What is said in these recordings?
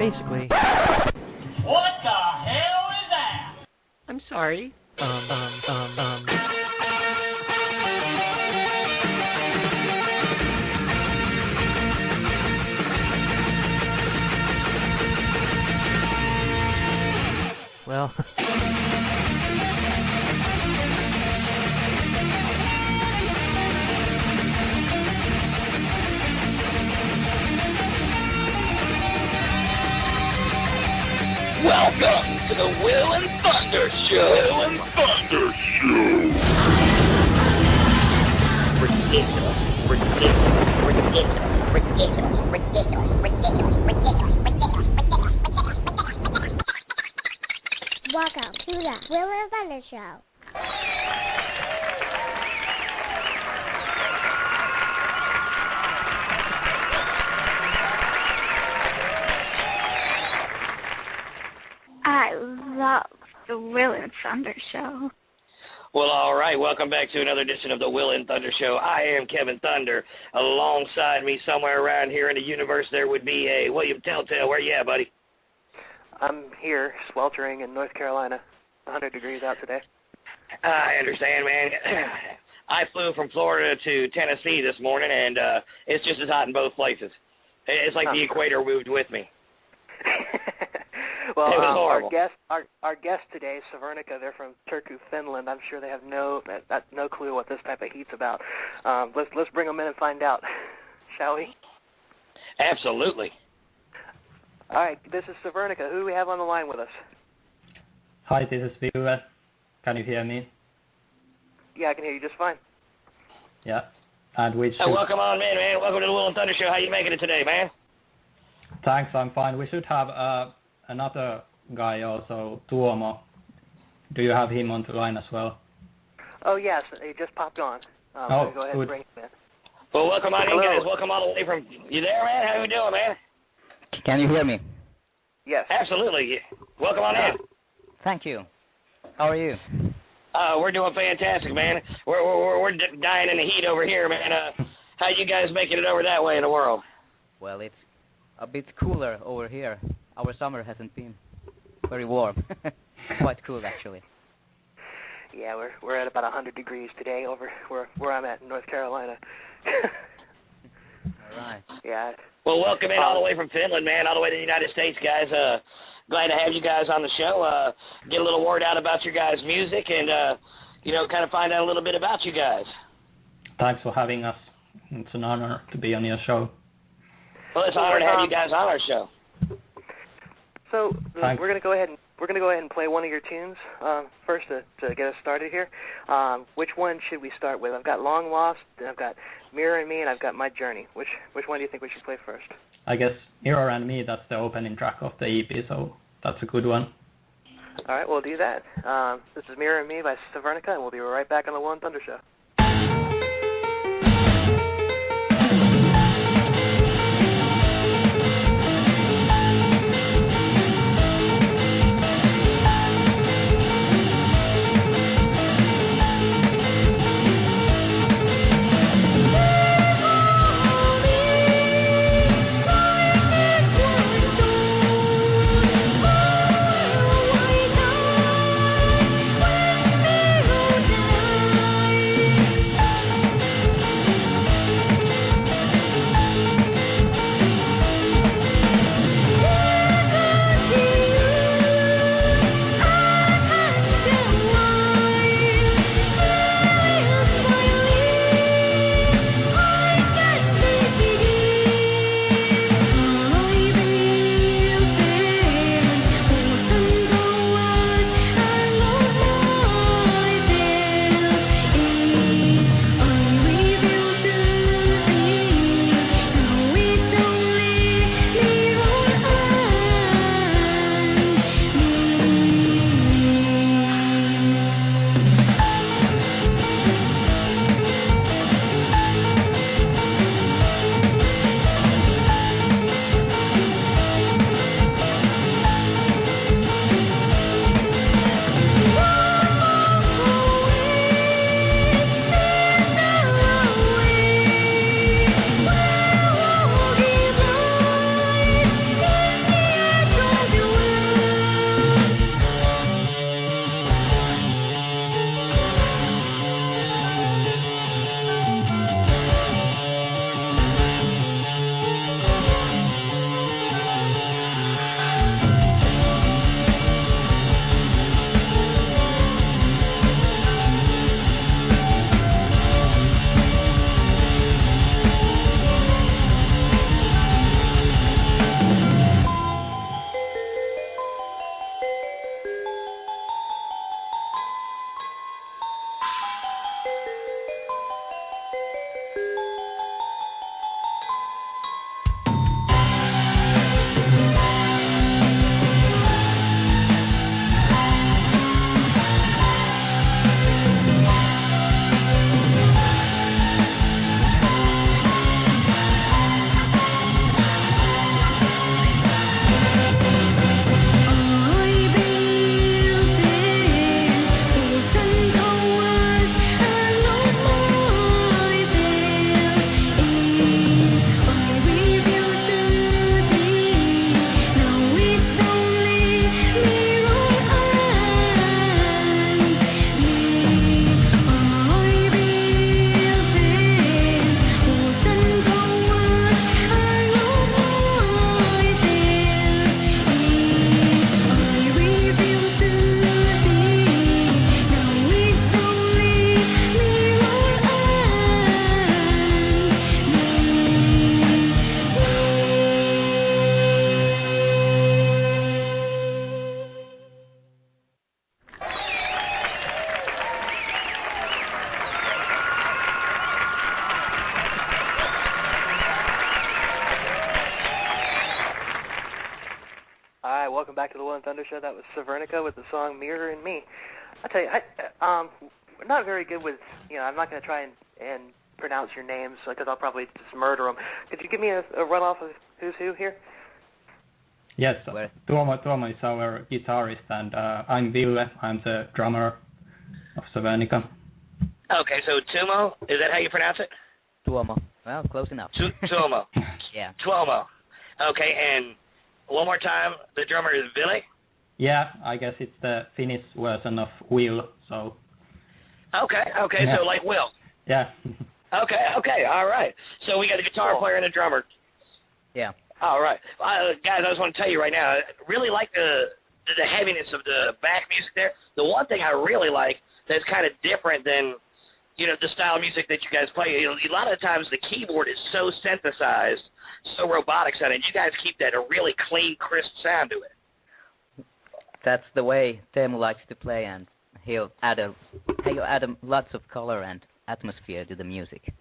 basically... What the hell is that? I'm sorry. Well... Welcome to the Will and Thunder Show. Will and Thunder Show. Ridiculous, ridiculous, ridiculous, ridiculous, ridiculous, ridiculous, ridiculous, ridiculous. Welcome to the Will and Thunder Show. I love the Will and Thunder Show. Well, all right. Welcome back to another edition of the Will and Thunder Show. I am Kevin Thunder. Alongside me, somewhere around here in the universe, there would be a William Telltale. Where you at, buddy? I'm here, sweltering in North Carolina. 100 degrees out today. I understand, man. I flew from Florida to Tennessee this morning, and it's just as hot in both places. It's like the equator moved with me. Well, it was horrible. Our guest today, Severnica, they're from Turku, Finland. I'm sure they have no clue what this type of heat's about. Let's bring them in and find out, shall we? Absolutely. All right, this is Severnica. Who do we have on the line with us? Hi, this is Ville. Can you hear me? Yeah, I can hear you just fine. Yeah. And we should... welcome on in, man. Welcome to the Will and Thunder Show. How you making it today, man? Thanks, I'm fine. We should have another guy also, Tuomo. Do you have him on the line as well? Oh, yes, he just popped on. Oh, go ahead good. and bring him in. Well, welcome on in, guys. Welcome all the way from... You there, man? How you doing, man? Can you hear me? Yes. Absolutely. Welcome on in. Thank you. How are you? We're doing fantastic, man. We're dying in the heat over here, man. How you guys making it over that way in the world? Well, it's a bit cooler over here. Our summer hasn't been very warm. Quite cool, actually. Yeah, we're at about 100 degrees today over where I'm at in North Carolina. All right. Yeah. Well, welcome in all the way from Finland, man, all the way to the United States, guys. Glad to have you guys on the show. Get a little word out about your guys' music and, kind of find out a little bit about you guys. Thanks for having us. It's an honor to be on your show. Well, it's an honor to have you guys on our show. So Thanks. we're gonna go ahead and play one of your tunes first to get us started here. Which one should we start with? I've got Long Lost, and I've got Mirror and Me, and I've got My Journey. Which one do you think we should play first? I guess Mirror and Me, that's the opening track of the EP, so that's a good one. All right, we'll do that. This is Mirror and Me by Severnica, and we'll be right back on the Will and Thunder Show. Thank you. Will and Thunder Show. That was Severnica with the song Mirror and Me. I'll tell you, we're not very good with, I'm not going to try and pronounce your names because I'll probably just murder them. Could you give me a run-off of who's who here? Yes, Where? Tuomo is our guitarist, and I'm Ville. I'm the drummer of Severnica. Okay, so Tuomo, is that how you pronounce it? Tuomo. Well, close enough. Tuomo. Yeah. Tuomo. Okay, and one more time, the drummer is Ville? Yeah, I guess it's the Finnish version of Will, so... Okay, Yeah. so like Will. Yeah. Okay, all right. So we got a guitar player and a drummer. Yeah. All right. Guys, I just want to tell you right now, I really like the heaviness of the back music there. The one thing I really like that's kind of different than, the style of music that you guys play, a lot of times the keyboard is so synthesized, so robotic sounding. You guys keep that a really clean, crisp sound to it. That's the way Teemu likes to play, and he'll add lots of color and atmosphere to the music.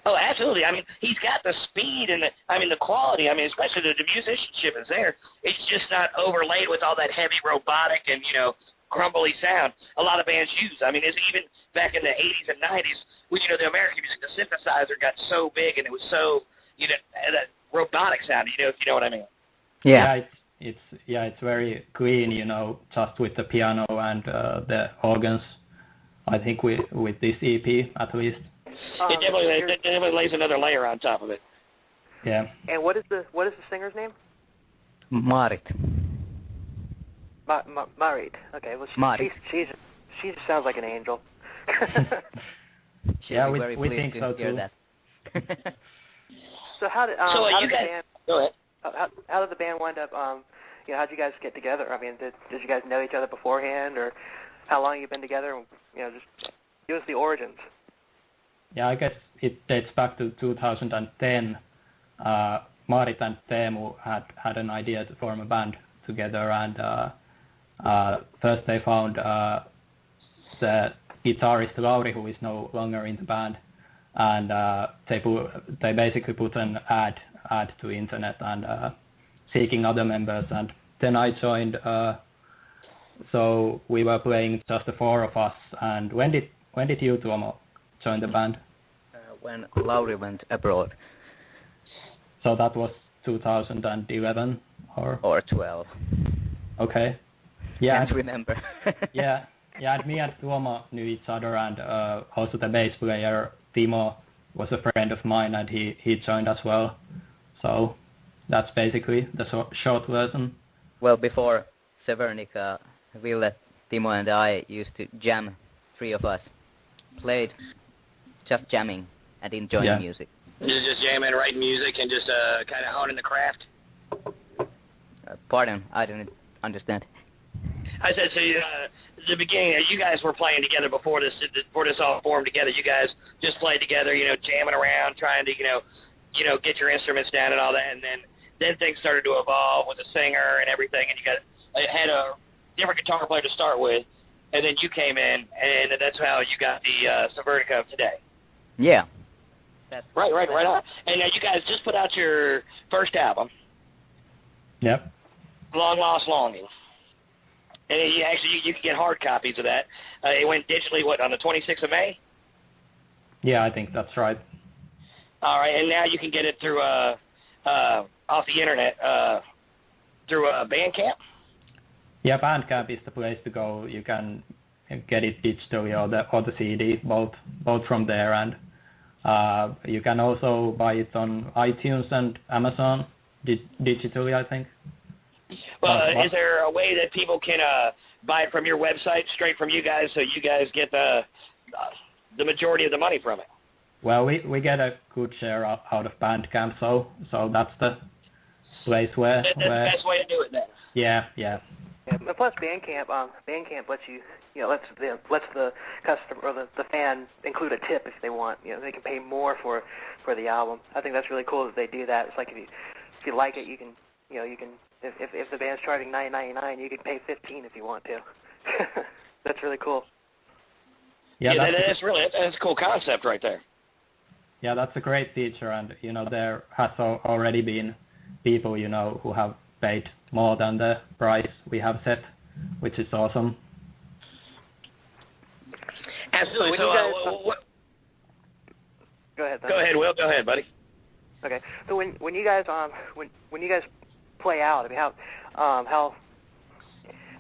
Oh, absolutely. I mean, he's got the speed and the quality. I mean, especially the musicianship is there. It's just not overlaid with all that heavy robotic and, crumbly sound a lot of bands use. I mean, it's even back in the 80s and 90s, when, the American music, the synthesizer got so big and it was so, that robotic sound, if you know what I mean. Yeah. It's very clean, just with the piano and the organs. I think with this EP at least. It definitely lays another layer on top of it. Yeah. And what is the singer's name? Marit. Marit. Okay, well, Marit. she just sounds like an angel. She'll Yeah, be we very think pleased to so hear too. that. So how did So how you did the guys, band go ahead. how did the band wind up? How'd you guys get together? I mean, did you guys know each other beforehand, or how long you been together? Just give us the origins. Yeah, I guess it dates back to 2010. Marit and Teemu had an idea to form a band together, and first they found the guitarist Lauri, who is no longer in the band, and they basically put an ad to internet and seeking other members, and then I joined. So we were playing just the four of us. And when did you, Tuomo, join the band? When Lauri went abroad. So that was 2011 Or 12. Okay. Yeah. Can't remember. Yeah. And me and Tuomo knew each other, and also the bass player Timo was a friend of mine, and he joined as well. So that's basically the short version. Well, before Severnica, Ville, Timo and I used to jam, three of us. Played just jamming and enjoying music. Just jamming, writing music, and just kind of honing the craft. Pardon, I didn't understand. I said, so the beginning, you guys were playing together before this all formed together. You guys just played together, jamming around, trying to, get your instruments down and all that, and then things started to evolve with the singer and everything, and you had a different guitar player to start with, and then you came in, and that's how you got the Severnica of today. Yeah. Right on. And now you guys just put out your first album, Yep. Long Lost Longing. And you can get hard copies of that. It went digitally, on the 26th of May? Yeah, I think that's right. All right, and now you can get it through off the internet through Bandcamp? Yeah, Bandcamp is the place to go. You can get it digitally or the CD, both from there, and you can also buy it on iTunes and Amazon digitally, I think. Well, is there a way that people can buy it from your website straight from you guys, so you guys get the majority of the money from it? Well, we get a good share out of Bandcamp, so that's the place where... That's the best way to do it then. Yeah. Yeah, and plus Bandcamp lets you, lets the customer or the fan include a tip if they want. They can pay more for the album. I think that's really cool that they do that. It's like if you like it, you can, if the band's charging $9.99, you can pay $15 if you want to. That's really cool. Yeah, that's a cool concept right there. Yeah, that's a great feature, and there has already been people who have paid more than the price we have set, which is awesome. Absolutely. So So, when you Go ahead. go ahead, Will. Go ahead, buddy. Okay. So when you guys when you guys play out, I mean,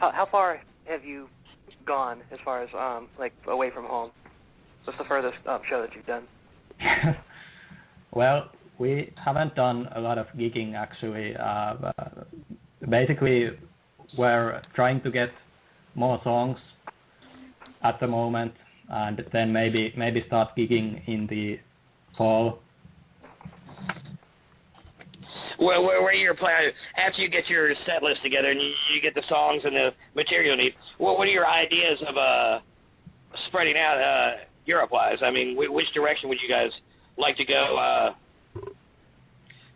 how far have you gone as far as like away from home? What's the furthest show that you've done? Well, we haven't done a lot of gigging actually. Basically, we're trying to get more songs at the moment, and then maybe start gigging in the fall. Where you're playing, after you get your set list together and you get the songs and the material you need, what are your ideas of spreading out Europe-wise? I mean, which direction would you guys like to go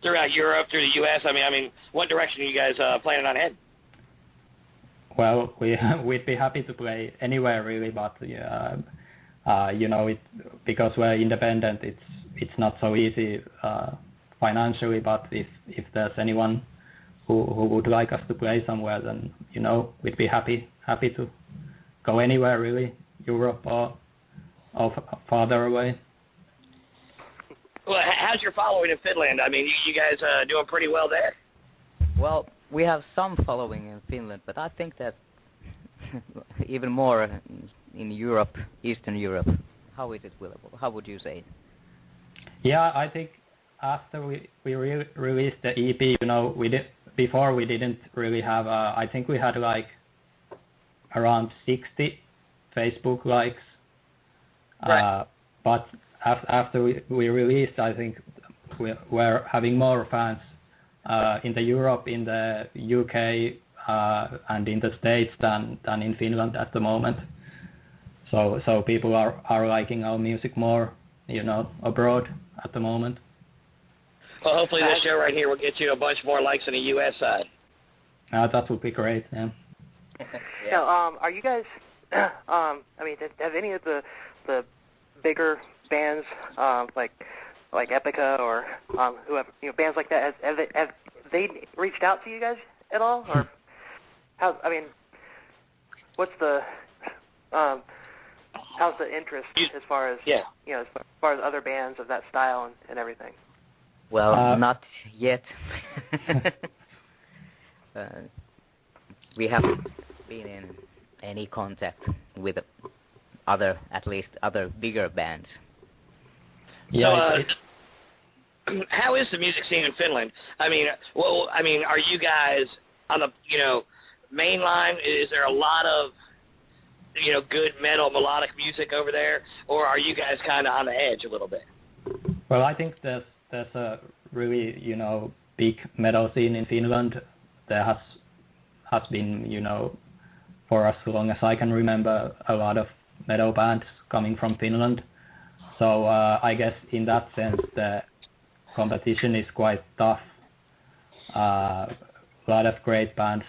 throughout Europe, through the U.S.? I mean, what direction are you guys planning on heading? Well, we'd be happy to play anywhere really, but you know, because we're independent, it's not so easy financially. But if there's anyone who would like us to play somewhere, then you know, we'd be happy to go anywhere really, Europe or farther away. Well, how's your following in Finland? I mean, you guys doing pretty well there? Well, we have some following in Finland, but I think that even more in Europe, Eastern Europe. How is it, Will? How would you say? Yeah, I think after we released the EP, you know, before we didn't really have. I think we had like around 60 Facebook likes. Right. But after we released, I think we're having more fans in the Europe, in the UK, and in the States than in Finland at the moment. So people are liking our music more, you know, abroad at the moment. Well, hopefully this show right here will get you a bunch more likes on the U.S. side. That would be great. Yeah. Now, are you guys? I mean, have any of the bigger bands like Epica or whoever, you know, bands like that, have they reached out to you guys at all, or how? I mean, what's the how's the interest as far as you know, as far as other bands of that style and everything? Well, not yet. We haven't been in any contact with at least other bigger bands. Yeah. So, how is the music scene in Finland? I mean, are you guys on the, you know, main line? Is there a lot of, you know, good metal melodic music over there, or are you guys kind of on the edge a little bit? Well, I think there's a really, you know, big metal scene in Finland. There has been, you know, for as long as I can remember, a lot of metal bands coming from Finland. So I guess in that sense the competition is quite tough. A lot of great bands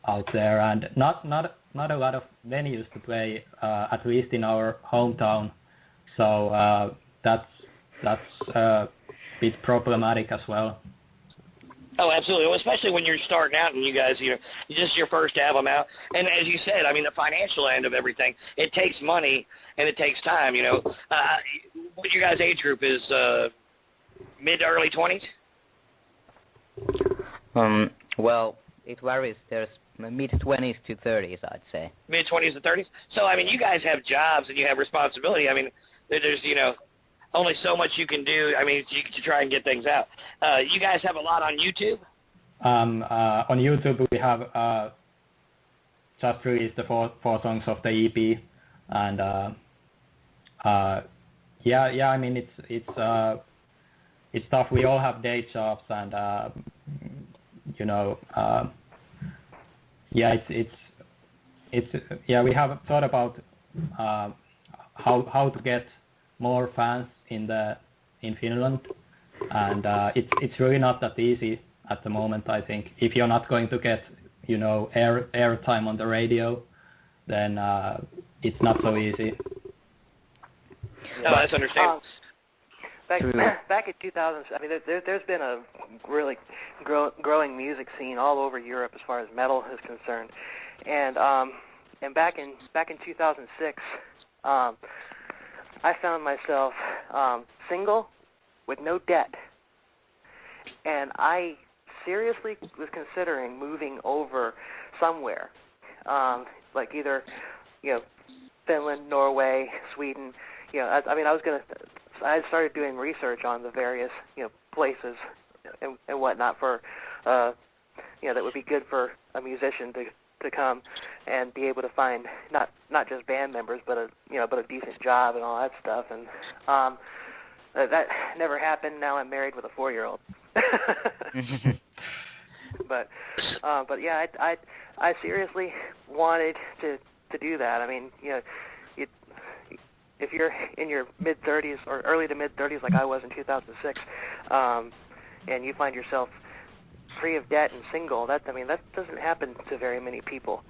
out there, and not a lot of venues to play, at least in our hometown. So that's a bit problematic as well. Oh, absolutely. Well, especially when you're starting out and you guys, you know, just your first album out. And as you said, I mean, the financial end of everything, it takes money and it takes time, you know. What your guys' age group is, mid to early 20s? Well, it varies. There's mid-20s to 30s, I'd say. Mid-20s to 30s? So, I mean, you guys have jobs and you have responsibility. I mean, there's, you know, only so much you can do, I mean, to try and get things out. You guys have a lot on YouTube? On YouTube we have just released the four songs of the EP, and yeah, I mean, it's tough. We all have day jobs, and you know, yeah, we have thought about how to get more fans in Finland, and it's really not that easy at the moment. I think if you're not going to get, you know, airtime on the radio, then it's not so easy. No, that's understandable. True. back in 2000, I mean, there's been a really growing music scene all over Europe as far as metal is concerned, and back in 2006, I found myself single with no debt, and I seriously was considering moving over somewhere, like either, Finland, Norway, Sweden. I mean, I started doing research on the various, places and whatnot for, that would be good for a musician to come and be able to find not just band members, but a decent job and all that stuff. And that never happened. Now I'm married with a 4-year-old. But yeah, I seriously wanted to do that. I mean, if you're in your mid-30s or early to mid-30s like I was in 2006, and you find yourself free of debt and single, that doesn't happen to very many people.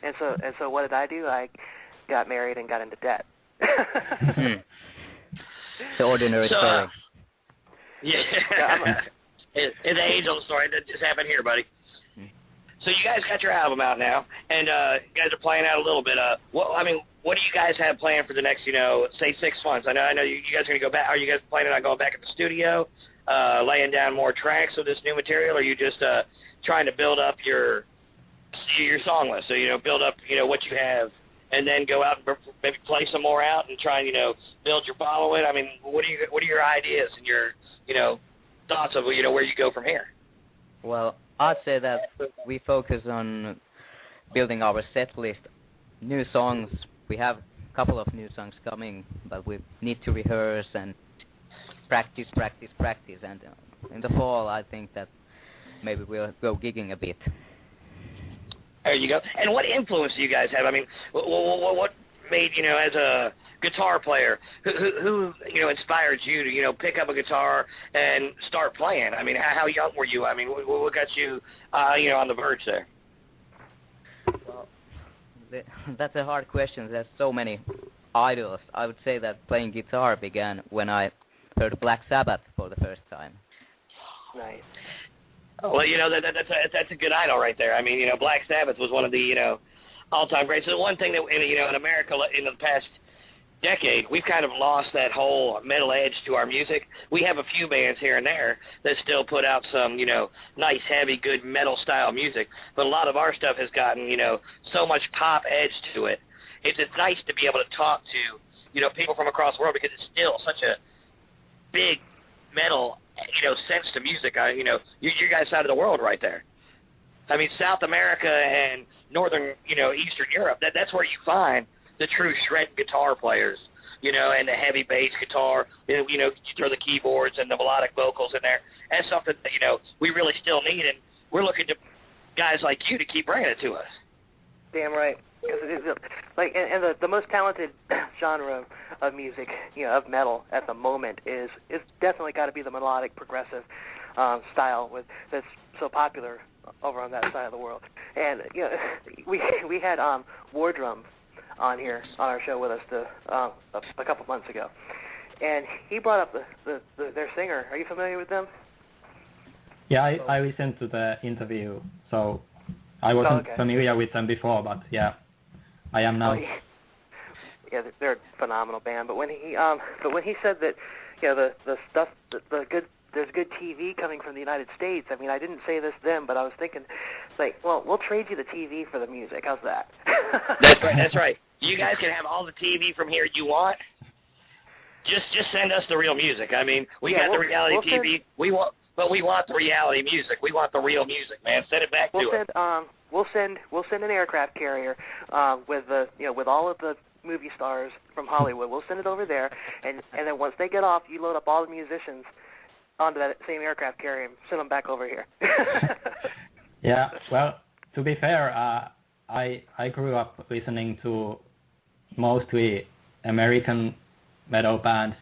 and so what did I do? I got married and got into debt. The ordinary story. Yeah. It's the age-old story that just happened here, buddy. So you guys got your album out now, and you guys are playing out a little bit. What do you guys have planned for the next, say 6 months? I know you guys are going to go back. Are you guys planning on going back in the studio, laying down more tracks of this new material, or are you just trying to build up your song list? So, build up, what you have, and then go out and maybe play some more out and try and, build your following? I mean, what are your ideas and your, thoughts of, where you go from here? Well, I'd say that we focus on building our set list, new songs. We have a couple of new songs coming, but we need to rehearse and practice. And in the fall, I think that maybe we'll go gigging a bit. There you go. And what influence do you guys have? I mean, what made, as a guitar player, who inspired you to, pick up a guitar and start playing? I mean, how young were you? I mean, what got you, on the verge there? Well, that's a hard question. There's so many idols. I would say that playing guitar began when I heard Black Sabbath for the first time. Nice. Well, that's a good idol right there. I mean, Black Sabbath was one of the, all-time greats. So the one thing that, in America in the past decade, we've kind of lost that whole metal edge to our music. We have a few bands here and there that still put out some, nice, heavy, good metal-style music, but a lot of our stuff has gotten, so much pop edge to it. It's nice to be able to talk to, people from across the world, because it's still such a big metal, sense to music. You guys' side of the world right there. I mean, South America and northern, Eastern Europe, that's where you find the true shred guitar players, and the heavy bass guitar, you throw the keyboards and the melodic vocals in there. That's something that, we really still need, and we're looking to guys like you to keep bringing it to us. Damn right. And the most talented genre of music, of metal at the moment is definitely got to be the melodic progressive style that's so popular over on that side of the world. And we had War Drum on our show with us a couple months ago, and he brought up their singer. Are you familiar with them? Yeah, I listened to the interview, so I wasn't familiar with them before, but yeah, I am now. Yeah, they're a phenomenal band. But when he said that, the stuff, there's good TV coming from the United States. I mean, I didn't say this then, but I was thinking, well, we'll trade you the TV for the music. How's that? That's right. You guys can have all the TV from here you want. Just send us the real music. I mean, we got the reality TV. We want the reality music. We want the real music, man. Send it back to us. We'll send an aircraft carrier with all of the movie stars from Hollywood. We'll send it over there, and then once they get off, you load up all the musicians onto that same aircraft carrier and send them back over here. Yeah, well, to be fair, I grew up listening to mostly American metal bands.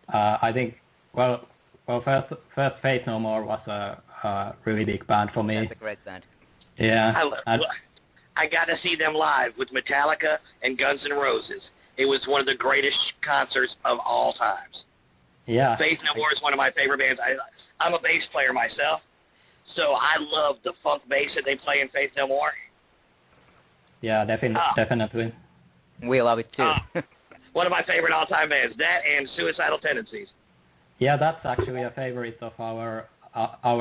I think, first Faith No More was a really big band for me. That's a great band. Yeah. I got to see them live with Metallica and Guns N' Roses it was one of the greatest concerts of all times. Yeah. Faith No More is one of my favorite bands. I'm a bass player myself, so I love the funk bass that they play in Faith No More. Yeah, definitely. We love it too. One of my favorite all-time bands, that and Suicidal Tendencies. Yeah, that's actually a favorite of our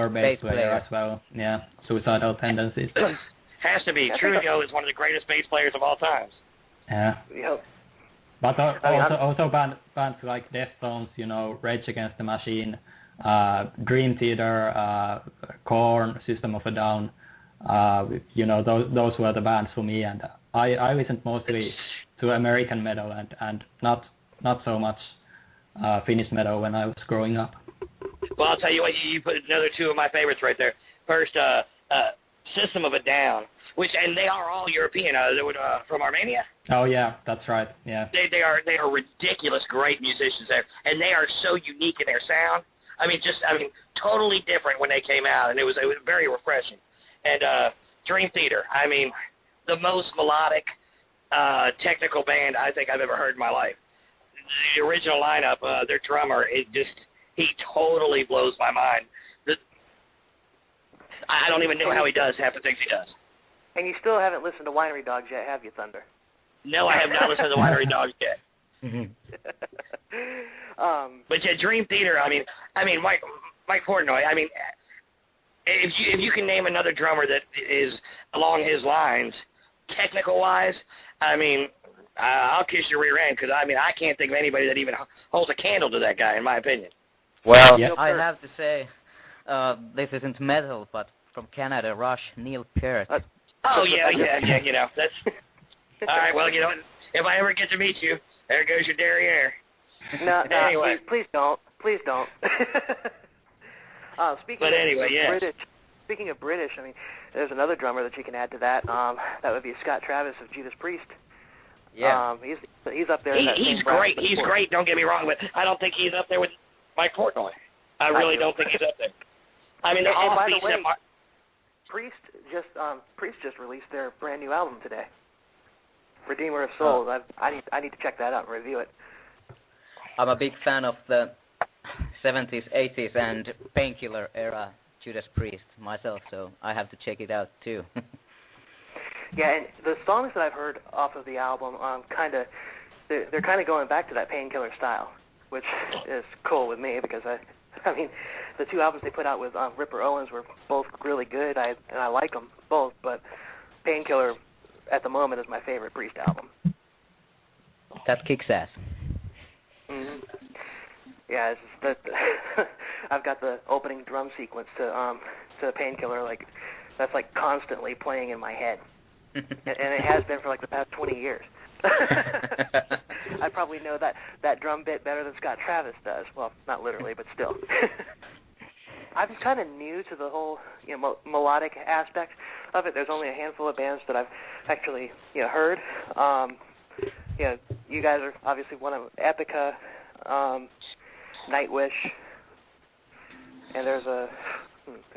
bass player as well. Yeah, Suicidal Tendencies. Has to be. Trujillo is one of the greatest bass players of all times. Yeah. Yep. But also bands like Deftones, you know, Rage Against the Machine, Dream Theater, Korn, System of a Down, you know, those were the bands for me, and I listened mostly to American metal and not so much Finnish metal when I was growing up. Well, I'll tell you what, you put another two of my favorites right there. First, System of a Down, and they are all European, from Armenia. Oh yeah, that's right. Yeah. They are ridiculous, great musicians there, and they are so unique in their sound. I mean, totally different when they came out, and it was very refreshing. And Dream Theater, I mean, the most melodic, technical band I think I've ever heard in my life. The original lineup, their drummer, he totally blows my mind. I don't even know how he does half the things he does. And you still haven't listened to Winery Dogs yet, have you, Thunder? No, I have not listened to Winery Dogs yet. But yeah, Dream Theater. I mean, Mike Portnoy. I mean, if you can name another drummer that is along his lines, technical wise, I mean, I'll kiss your rear end because I can't think of anybody that even holds a candle to that guy, in my opinion. Well, Yeah. I have to say, this isn't metal, but from Canada, Rush, Neil Peart. Oh yeah, you know, that's... All right, well, you know, if I ever get to meet you, there goes your derriere. No, Anyway. please don't. Please don't. Speaking of British, I mean, there's another drummer that you can add to that. That would be Scott Travis of Judas Priest. Yeah. He's up there. He's great. He's great. Don't get me wrong, but I don't think he's up there with Mike Portnoy. I really don't think he's up there. I mean, And all by the decent. way, Priest just released their brand new album today. Redeemer of Souls. I need to check that out and review it. I'm a big fan of the 70s, 80s, and Painkiller era Judas Priest myself, so I have to check it out too. Yeah, and the songs that I've heard off of the album, they're kind of going back to that Painkiller style, which is cool with me because I mean, the two albums they put out with Ripper Owens were both really good, and I like them both, but Painkiller at the moment is my favorite Priest album. That kicks ass. Mm-hmm. Yeah, it's just that I've got the opening drum sequence to Painkiller, that's constantly playing in my head, and it has been for the past 20 years. I probably know that drum bit better than Scott Travis does. Well, not literally, but still. I'm kind of new to the whole melodic aspect of it. There's only a handful of bands that I've actually heard. You guys are obviously one of them. Epica, Nightwish, and there's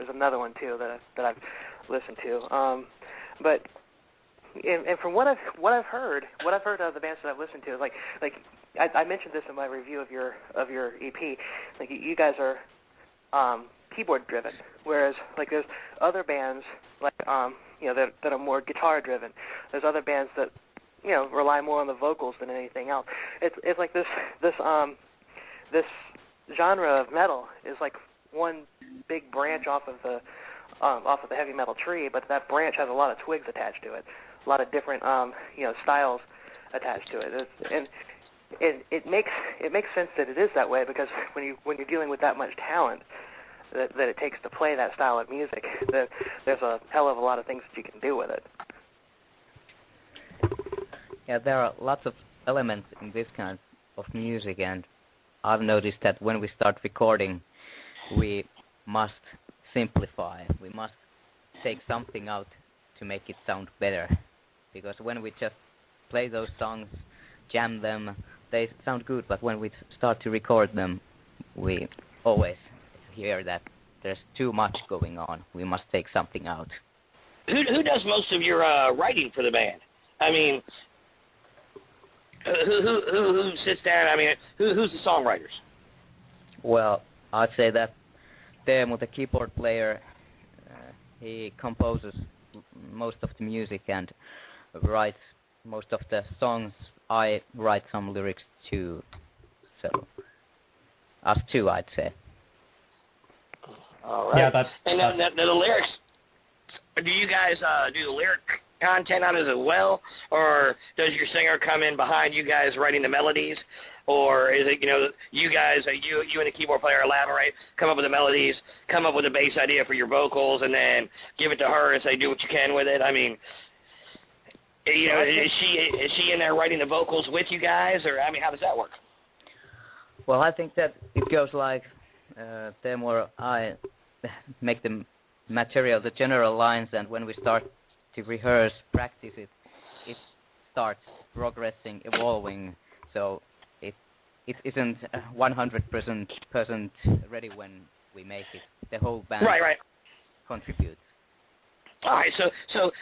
another one too that I've listened to. But and from what I've heard of the bands that I've listened to, I mentioned this in my review of your EP. You guys are keyboard driven, whereas there's other bands that are more guitar driven. There's other bands that rely more on the vocals than anything else. It's like this genre of metal is like one big branch off of the heavy metal tree, but that branch has a lot of twigs attached to it, a lot of different styles attached to it, and it makes sense that it is that way because when you're dealing with that much talent that it takes to play that style of music, there's a hell of a lot of things that you can do with it. Yeah, there are lots of elements in this kind of music, and I've noticed that when we start recording, we must simplify. We must take something out to make it sound better. Because when we just play those songs, jam them, they sound good, but when we start to record them, we always hear that there's too much going on. We must take something out. Who does most of your writing for the band? I mean, Who sits down? I mean, who's the songwriters? Well, I'd say that Teemu, the keyboard player, he composes most of the music and writes most of the songs. I write some lyrics too, so us two, I'd say. All right. Yeah, that's And the lyrics. Do you guys do the lyric content on it as well, or does your singer come in behind you guys writing the melodies, or is it you guys you and the keyboard player elaborate, come up with the melodies, come up with a bass idea for your vocals, and then give it to her and say do what you can with it? I mean, is she in there writing the vocals with you guys, or I mean, how does that work? Well, I think that it goes like Teemu or I make the material, the general lines, and when we start to rehearse, practice it, it starts progressing, evolving, so it isn't 100% ready when we make it. The whole band Right. contributes. All right, so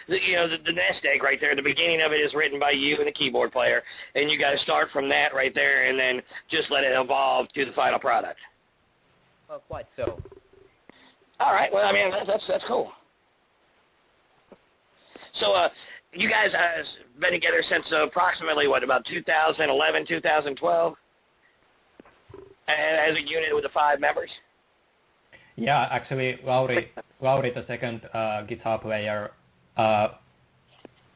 the nest egg right there, the beginning of it is written by you and the keyboard player, and you guys start from that right there, and then just let it evolve to the final product. Well, quite so. All right, well, I mean, that's cool. So, you guys been together since approximately, about 2011, 2012? As a unit with the 5 members? Yeah, actually, Lauri, the second guitar player,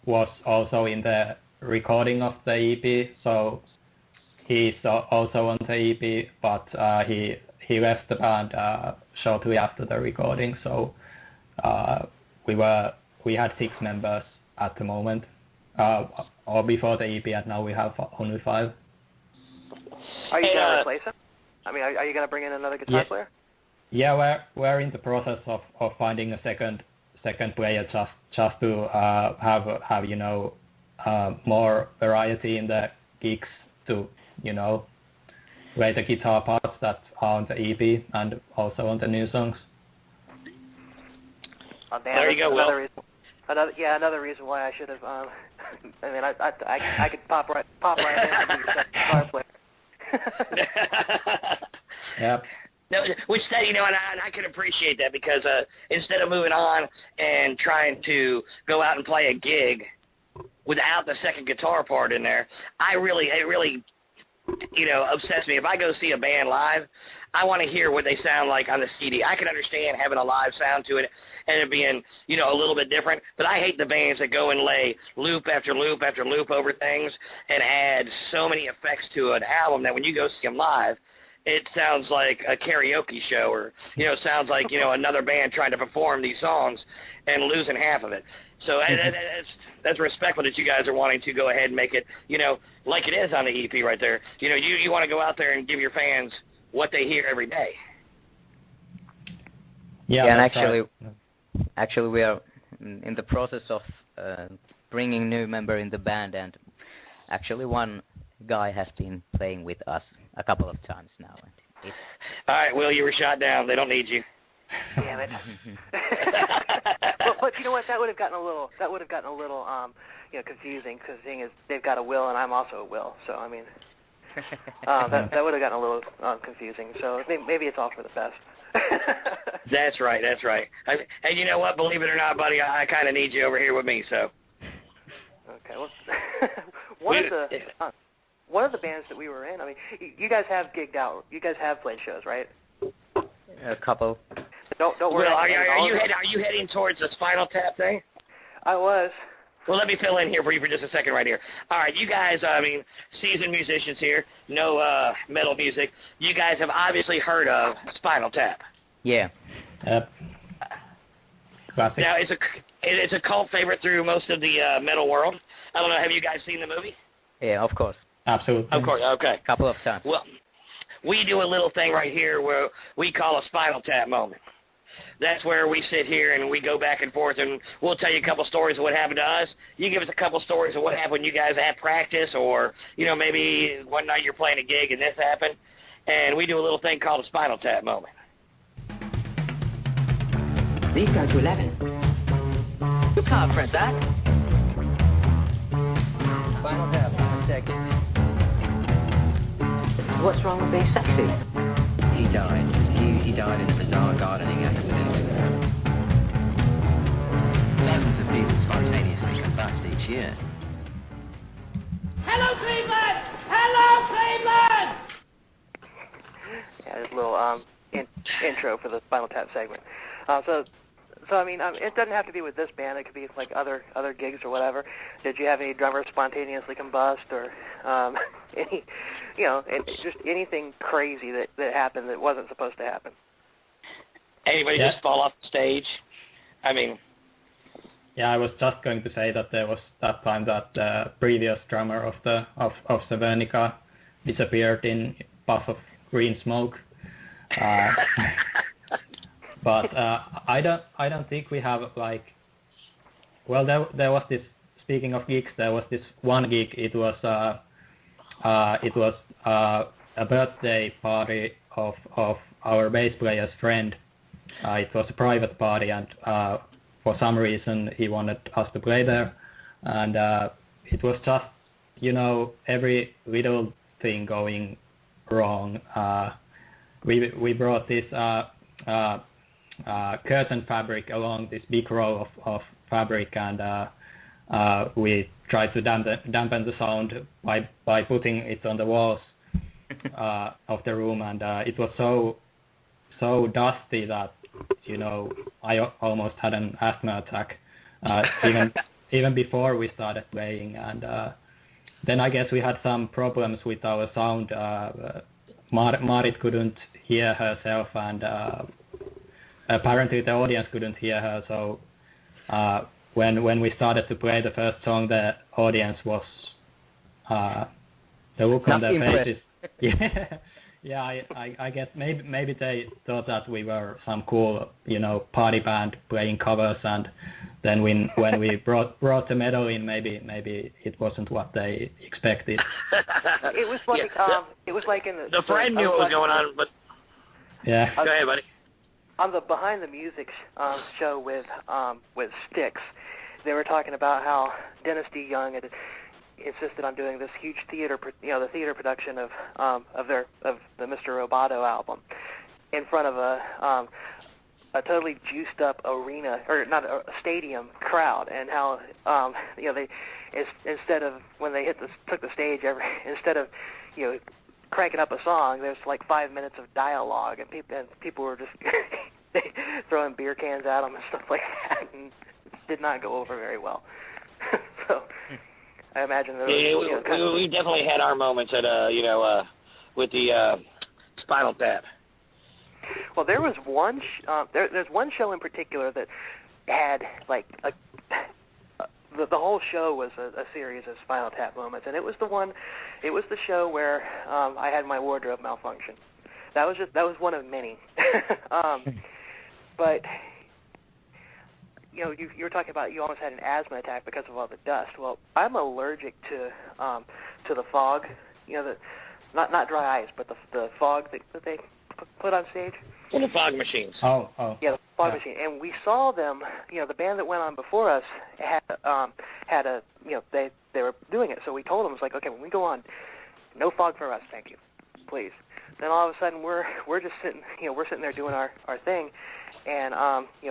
was also in the recording of the EP, so he's also on the EP, but he left the band shortly after the recording, so we had 6 members at the moment, or before the EP, and now we have only 5. Are you going to replace him? I mean, are you going to bring in another guitar player? Yeah, we're in the process of finding a second player just to have more variety in the gigs to play the guitar parts that are on the EP and also on the new songs. Oh, damn, There you go, Will. Another reason why I should have. I mean, I could pop right in and be the second guitar player. Yep. No, which and I can appreciate that, because instead of moving on and trying to go out and play a gig without the second guitar part in there, it really upsets me. If I go see a band live, I want to hear what they sound like on the CD. I can understand having a live sound to it and it being, a little bit different, but I hate the bands that go and lay loop after loop after loop over things and add so many effects to an album that when you go see them live, it sounds like a karaoke show, or sounds like another band trying to perform these songs and losing half of it. So that's respectful that you guys are wanting to go ahead and make it like it is on the EP right there. You want to go out there and give your fans what they hear every day. Yeah, and right. actually we are in the process of bringing new member in the band, and actually one guy has been playing with us a couple of times now. And All right, Will, you were shot down. They don't need you. Damn it. but you know what? That would have gotten a little confusing, because the thing is, they've got a Will and I'm also a Will. So I mean, that would have gotten a little confusing. So maybe it's all for the best. That's right. And you know what? Believe it or not, buddy, I kind of need you over here with me. So. Okay. Well, one of the bands that we were in. I mean, you guys have gigged out. You guys have played shows, right? a couple. Don't worry. Well, are you heading towards the Spinal Tap thing? I was. Well, let me fill in here for you for just a second right here. All right, you guys, seasoned musicians here, no metal music. You guys have obviously heard of Spinal Tap. Yeah. Classic. Now, it's a cult favorite through most of the metal world. I don't know, have you guys seen the movie? Yeah, of course. Absolutely. Of course, okay. Couple of times. Well, we do a little thing right here where we call a Spinal Tap moment. That's where we sit here and we go back and forth, and we'll tell you a couple stories of what happened to us. You give us a couple stories of what happened when you guys had practice, or, maybe one night you're playing a gig and this happened. And we do a little thing called a Spinal Tap moment. These go to 11. You can't press that. Final tap, 1 second. What's wrong with being sexy? He died. He died in a bizarre gardening accident. Thousands of people spontaneously combust each year. Hello, Cleveland! Hello, Cleveland! Yeah, this little intro for the Spinal Tap segment. So I mean, it doesn't have to be with this band. It could be like other gigs or whatever. Did you have any drummers spontaneously combust, or any, and just anything crazy that happened that wasn't supposed to happen? Anybody Yeah. just fall off the stage? I mean, Yeah, I was just going to say that there was that time that the previous drummer of Severnica disappeared in a puff of green smoke. But I don't think we have like. Well, there was this. Speaking of gigs, there was this one gig. It was a birthday party of our bass player's friend. It was a private party, and for some reason he wanted us to play there, and it was just every little thing going wrong. We brought this curtain fabric along, this big roll of fabric, and we tried to dampen the sound by putting it on the walls of the room, and it was so dusty that I almost had an asthma attack even before we started playing, and then I guess we had some problems with our sound. Marit couldn't hear herself, and apparently the audience couldn't hear her, so when we started to play the first song, the audience was the look on Not their impressed. faces. Yeah, I guess maybe they thought that we were some cool, party band playing covers, and then when we brought the metal in, maybe it wasn't what they expected. It was like it was like in the friend knew what was going on, but Yeah. go ahead, buddy. on the Behind the Music show with Styx. They were talking about how Dennis D. Young had insisted on doing this huge theater, the theater production of the Mr. Roboto album in front of a totally juiced up arena, or not a stadium crowd, and how they instead of when they took the stage, instead of cranking up a song, there's like 5 minutes of dialogue, and people were just throwing beer cans at them and stuff like that, and it did not go over very well. So I imagine there was, We definitely had our moments at with the Spinal Tap. well, there was one. There's one show in particular that had like the whole show was a series of Spinal Tap moments, and it was the show where I had my wardrobe malfunction. That was one of many. But you were talking about you almost had an asthma attack because of all the dust. Well, I'm allergic to the fog. Not dry ice, but the fog that they put on stage. Well, the fog machines. Oh. Yeah, the fog machine. And we saw them. The band that went on before us had a they were doing it. So we told them, it's like, okay, when we go on, no fog for us, thank you, please. Then all of a sudden we're just sitting we're sitting there doing our thing, and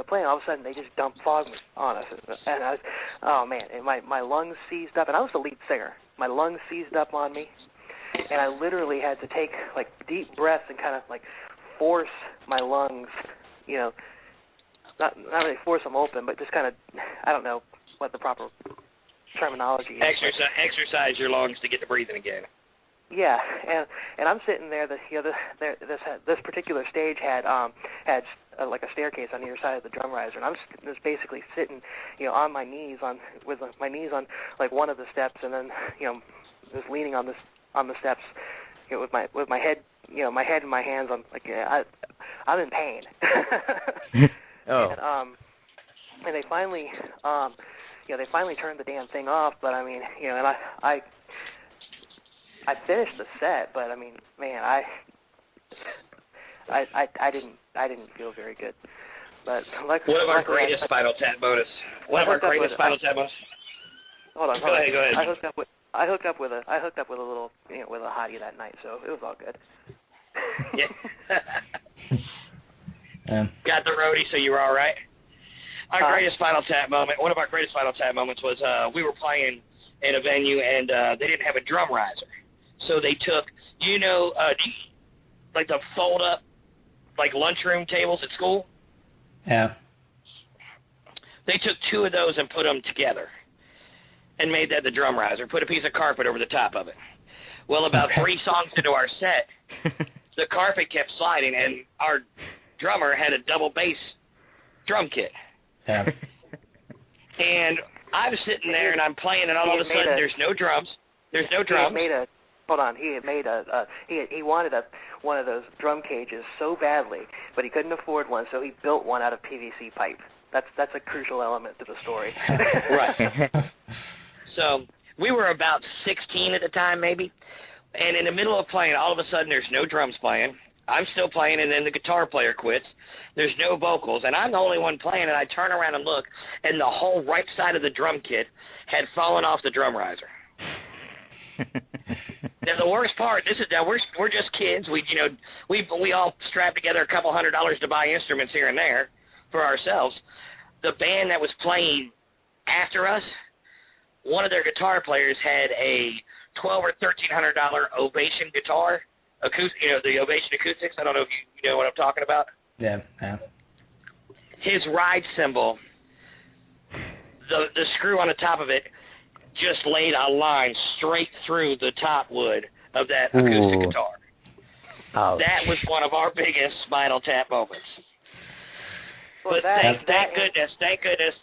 playing. All of a sudden they just dumped fog on us, and I was, oh man, and my lungs seized up, and I was the lead singer. My lungs seized up on me, and I literally had to take like deep breaths and kind of like force my lungs, not really force them open, but just kind of, I don't know what the proper terminology is. Exercise your lungs to get to breathing again. Yeah, and I'm sitting there. This particular stage had like a staircase on either side of the drum riser, and I'm just basically sitting, on my knees with my knees on like one of the steps, and then just leaning on the steps, with my head, my head and my hands on, like, I'm in pain. Oh. And they finally turned the damn thing off. But I mean, and I finished the set, but I mean, man, I didn't feel very good. But One of our greatest Spinal Tap bonus. One of our greatest Spinal Tap bonus. Hold on. Go ahead. I hooked up I hooked up with a little, with a hottie that night, so it was all good. Yeah. Got the roadie, so you were all right. Our greatest Final Tap moment, one of our greatest Final Tap moments was we were playing in a venue and they didn't have a drum riser. So they took, like the fold-up, like lunchroom tables at school? Yeah. They took 2 of those and put them together and made that the drum riser, put a piece of carpet over the top of it. Well, about 3 songs into our set, the carpet kept sliding and our drummer had a double bass drum kit. Yeah. And I'm sitting there and I'm playing and all of a sudden there's no drums. There's no drums. He had made he wanted one of those drum cages so badly, but he couldn't afford one, so he built one out of PVC pipe. That's a crucial element to the story. Right. So we were about 16 at the time, maybe. And in the middle of playing, all of a sudden there's no drums playing. I'm still playing, and then the guitar player quits. There's no vocals, and I'm the only one playing, and I turn around and look, and the whole right side of the drum kit had fallen off the drum riser. Now the worst part, we're just kids. We all strapped together a couple $100 to buy instruments here and there for ourselves. The band that was playing after us, one of their guitar players had a $1,200 or $1,300 Ovation guitar. The Ovation acoustics. I don't know if you know what I'm talking about. Yeah. His ride cymbal, the screw on the top of it, just laid a line straight through the top wood of that acoustic guitar. Ouch. That was one of our biggest Spinal Tap moments. Well, But thank goodness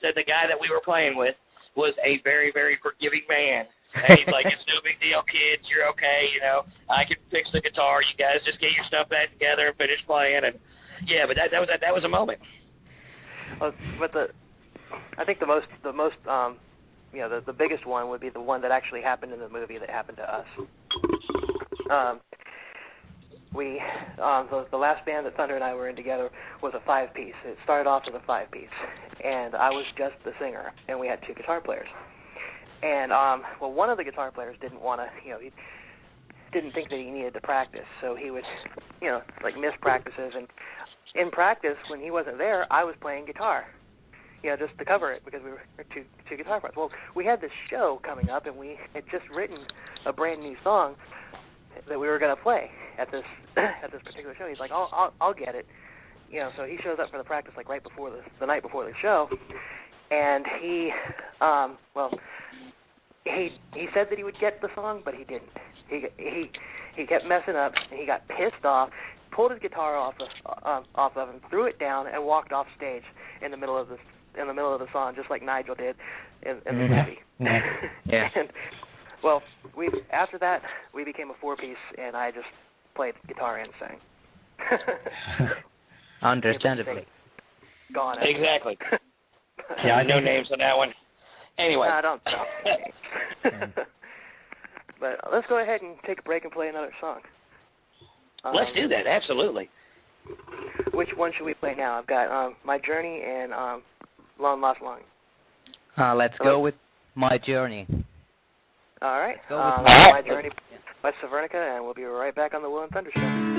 that the guy that we were playing with was a very, very forgiving man. And he's like, it's no big deal, kids. You're okay. I can fix the guitar. You guys just get your stuff back together and finish playing. And yeah, but that was a moment. But I think the biggest one would be the one that actually happened in the movie that happened to us. The last band that Thunder and I were in together was a 5-piece. It started off as a 5-piece, and I was just the singer, and we had 2 guitar players. And, one of the guitar players didn't want to, he didn't think that he needed to practice, so he would, miss practices. And in practice, when he wasn't there, I was playing guitar, just to cover it, because we were two guitar parts. Well, we had this show coming up, and we had just written a brand new song that we were going to play at this particular show. He's like, I'll get it. So he shows up for the practice, like, right before the night before the show, and he said that he would get the song, but he didn't. He kept messing up, and he got pissed off, pulled his guitar off of him, threw it down, and walked off stage in the middle of the song, just like Nigel did in the movie. Yeah. And, after that, we became a 4-piece, and I just played guitar and sang. Understandably. Gone. Exactly. Yeah, No names on that one. Anyway. No, don't talk names. But let's go ahead and take a break and play another song. Let's do that, absolutely. Which one should we play now? I've got My Journey and Long Lost Longing. Let's go with My Journey. All right. Let's go with My Journey by Severnica, and we'll be right back on the Will and Thunder Show. Baby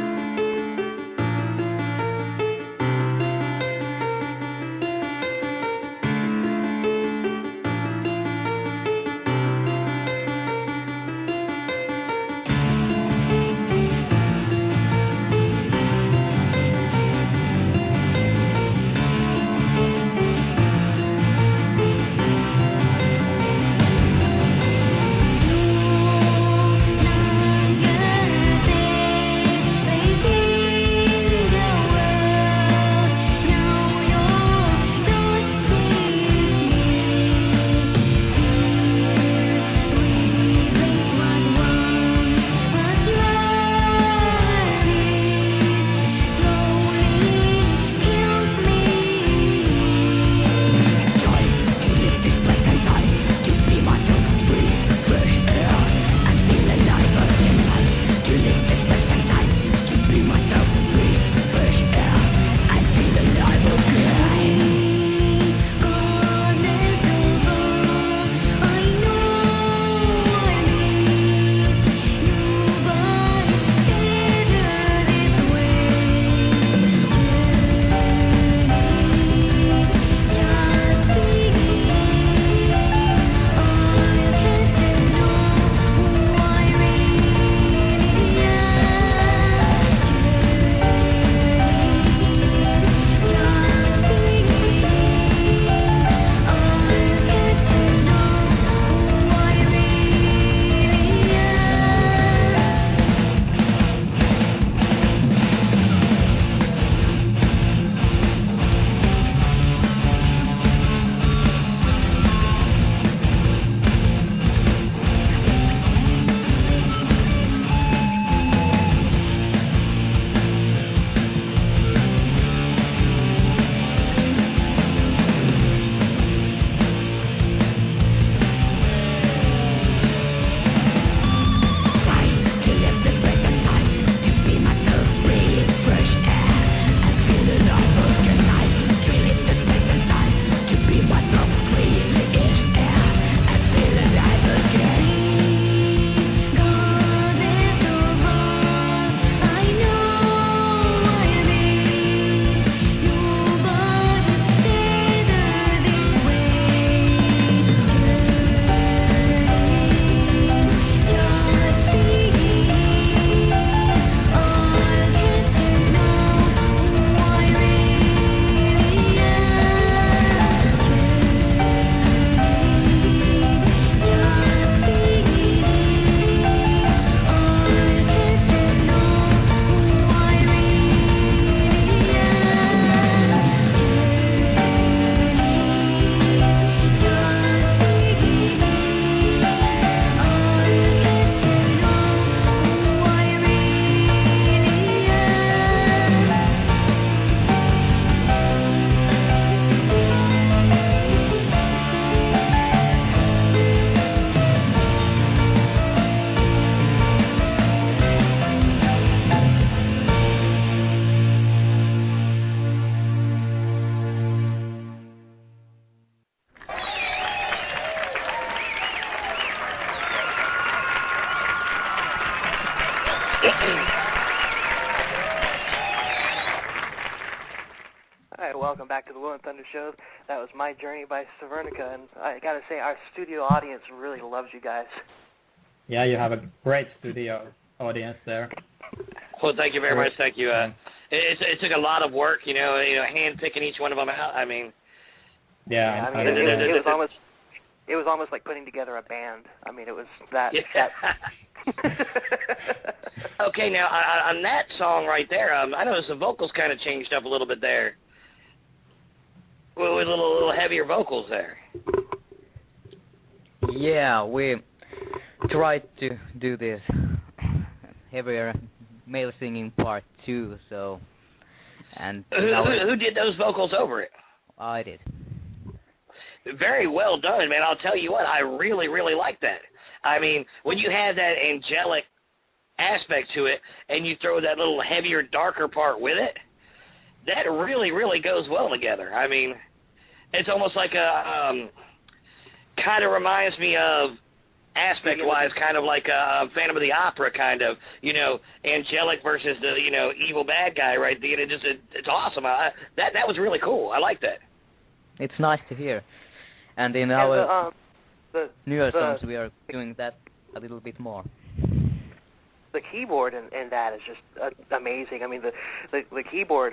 All right, welcome back to the Will and Thunder Show. That was My Journey by Severnica, and I gotta say, our studio audience really loves you guys. Yeah, you have a great studio audience there. Well, thank you very much. Thank you. It took a lot of work, hand picking each one of them out. I mean, Yeah, I mean, it was almost like putting together a band. I mean, it was that. Okay, now on that song right there, I noticed the vocals kind of changed up a little bit there. With a little heavier vocals there. Yeah, we tried to do this heavier male singing part too, so... And Who did those vocals over it? I did. Very well done, man. I'll tell you what, I really, really like that. I mean, when you have that angelic aspect to it, and you throw that little heavier, darker part with it, that really, really goes well together. I mean, it's almost like a, kind of reminds me of, aspect-wise, kind of like a Phantom of the Opera, kind of, angelic versus the, evil bad guy, right? It's awesome. That was really cool. I like that. It's nice to hear. And in And our newer the- songs we are doing that a little bit more. the keyboard in that is just amazing. I mean, the keyboard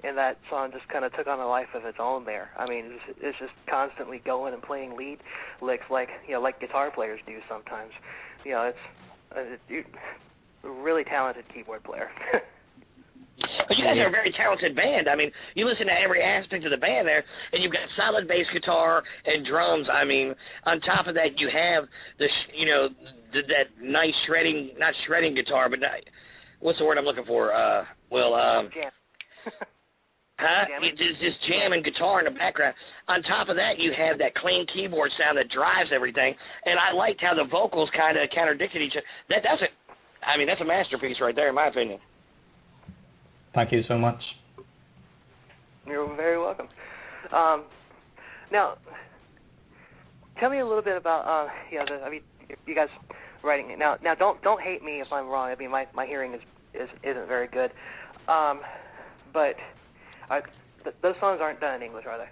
in that song just kind of took on a life of its own there. I mean, it's just constantly going and playing lead licks like guitar players do sometimes. It's a really talented keyboard player. But you guys are a very talented band. I mean, you listen to every aspect of the band there, and you've got solid bass guitar and drums. I mean, on top of that, you have that nice shredding, not shredding guitar, but what's the word I'm looking for? Jam. Huh? Jamming? Just jamming guitar in the background. On top of that, you have that clean keyboard sound that drives everything. And I liked how the vocals kind of contradicted each other. That's a masterpiece right there, in my opinion. Thank you so much. You're very welcome. Now, tell me a little bit about you guys writing it. Now don't hate me if I'm wrong. I mean, my hearing isn't very good. But those songs aren't done in English, are they?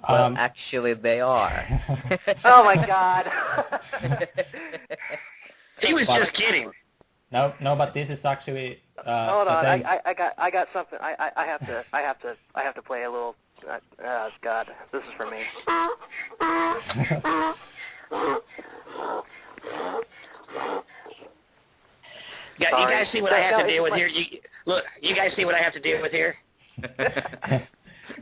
Well, actually they are. Oh my God! He was just kidding. No, but this is actually. Hold on, the thing. I got something. I have to play a little. God, this is for me. You guys see what I have to deal with here? You guys see what I have to deal with here?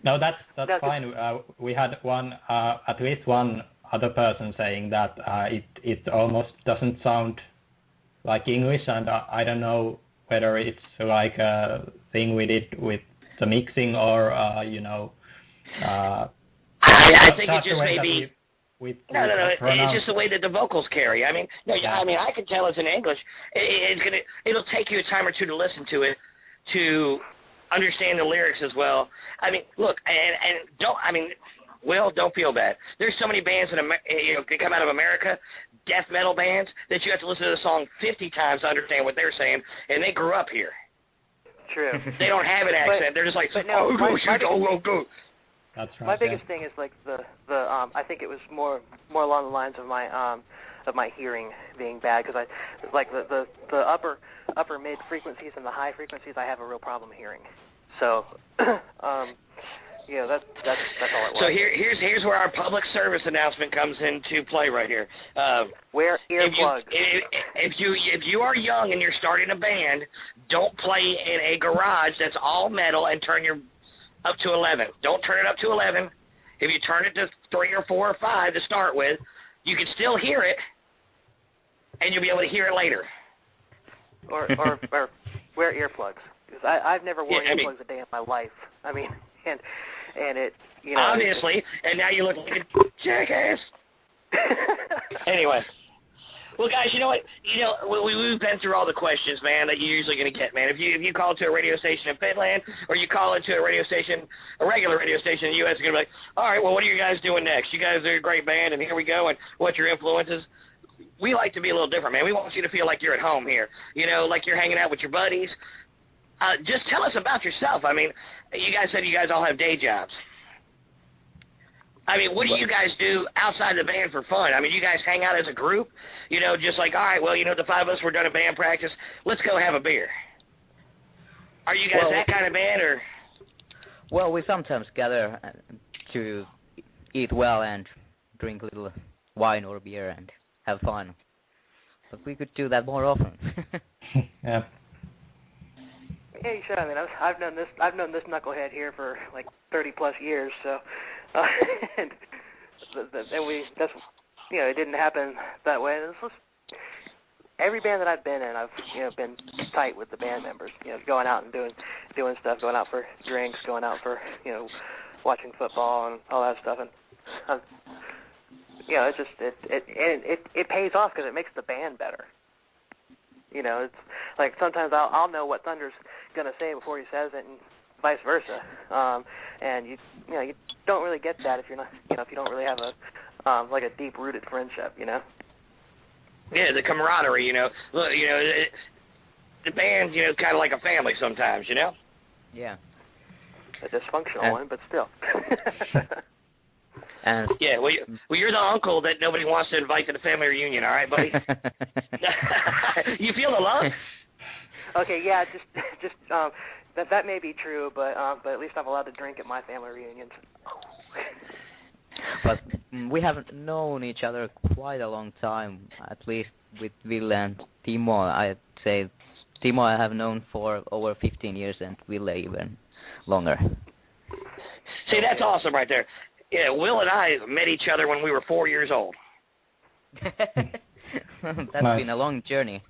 No, that's fine. We had at least one other person saying that it almost doesn't sound like English, and I don't know whether it's like a thing we did with the mixing or I think it just may be. No. It's just the way that the vocals carry. I mean, I can tell it's in English. It'll take you a time or two to listen to it, to understand the lyrics as well. I mean, look, and don't feel bad. There's so many bands that come out of America, death metal bands, that you have to listen to the song 50 times to understand what they're saying, and they grew up here. True. They don't have an accent. They're just like, go. That's right. My biggest thing is like the I think it was more along the lines of my hearing being bad, because I like the upper mid frequencies and the high frequencies I have a real problem hearing. So that's all it was. So here's where our public service announcement comes into play right here. Wear earplugs. If you are young and you're starting a band, don't play in a garage that's all metal and turn your up to 11. Don't turn it up to 11. If you turn it to 3 or 4 or 5 to start with, you can still hear it, and you'll be able to hear it later. Or wear earplugs. 'Cause I've never worn earplugs a day in my life. I mean, and it, obviously, and now you look like a jackass. Anyway. Well, guys, you know what? We've been through all the questions, man, that you're usually going to get, man. If you call to a radio station in Finland, or you call into a regular radio station in the U.S., you're going to be like, all right, well, what are you guys doing next? You guys are a great band, and here we go, and what's your influences? we like to be a little different, man. We want you to feel like you're at home here. You know, like you're hanging out with your buddies. Just tell us about yourself. I mean, you guys said you guys all have day jobs. I mean, what do you guys do outside the band for fun? I mean, you guys hang out as a group, you know, just like, all right, well, you know, the five of us, we're done at band practice. Let's go have a beer. Are you guys that kind of band, or? Well, we sometimes gather to eat well and drink a little wine or beer and have fun. But we could do that more often. Yeah. Yeah, you should. I mean, I've known this knucklehead here for like 30 plus years. So, and that's, you know, it didn't happen that way. This was, every band that I've been in, I've, you know, been tight with the band members. You know, going out and doing stuff, going out for drinks, going out for, you know, watching football and all that stuff. And you know, it's just it pays off because it makes the band better. You know, it's like sometimes I'll know what Thunder's gonna say before he says it, and vice versa. And you know, you don't really get that if you're not, you know, if you don't really have a like a deep-rooted friendship. You know. Yeah, the camaraderie. You know, look, you know, the band, you know, kind of like a family sometimes. You know. Yeah. A dysfunctional one, but still. And yeah, well, you're the uncle that nobody wants to invite to the family reunion, all right, buddy? You feel the love? Okay, yeah, just that may be true, but at least I'm allowed to drink at my family reunions. But we haven't known each other quite a long time, at least with Ville and Timo. I'd say Timo I have known for over 15 years and Ville even longer. See, that's awesome right there. Yeah, Will and I met each other when we were 4 years old. That's been a long journey.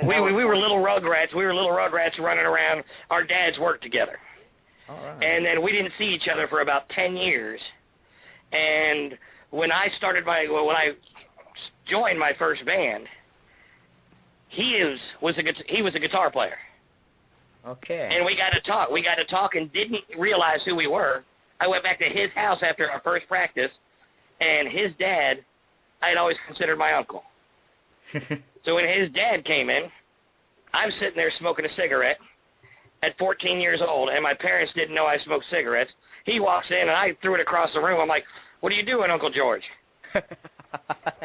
We were little rugrats. We were little rugrats running around. Our dads worked together. All right. And then we didn't see each other for about 10 years. And when I joined my first band, he was a guitar player. Okay. And we got to talk. We got to talk and didn't realize who we were. I went back to his house after our first practice, and his dad, I had always considered my uncle. So when his dad came in, I'm sitting there smoking a cigarette at 14 years old, and my parents didn't know I smoked cigarettes. He walks in, and I threw it across the room. I'm like, "What are you doing, Uncle George?" And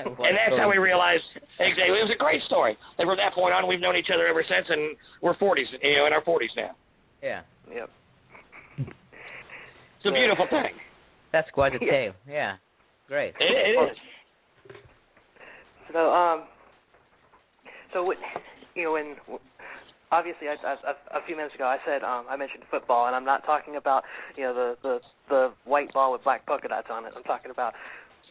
that's how we realized, exactly, it was a great story. And from that point on, we've known each other ever since, and we're 40s, you know, in our 40s now. Yeah. Yep. It's a beautiful thing. That's quite a tale. Yeah. Great. It is. So, you know, when obviously a few minutes ago I said I mentioned football, and I'm not talking about, you know, the white ball with black polka dots on it. I'm talking about,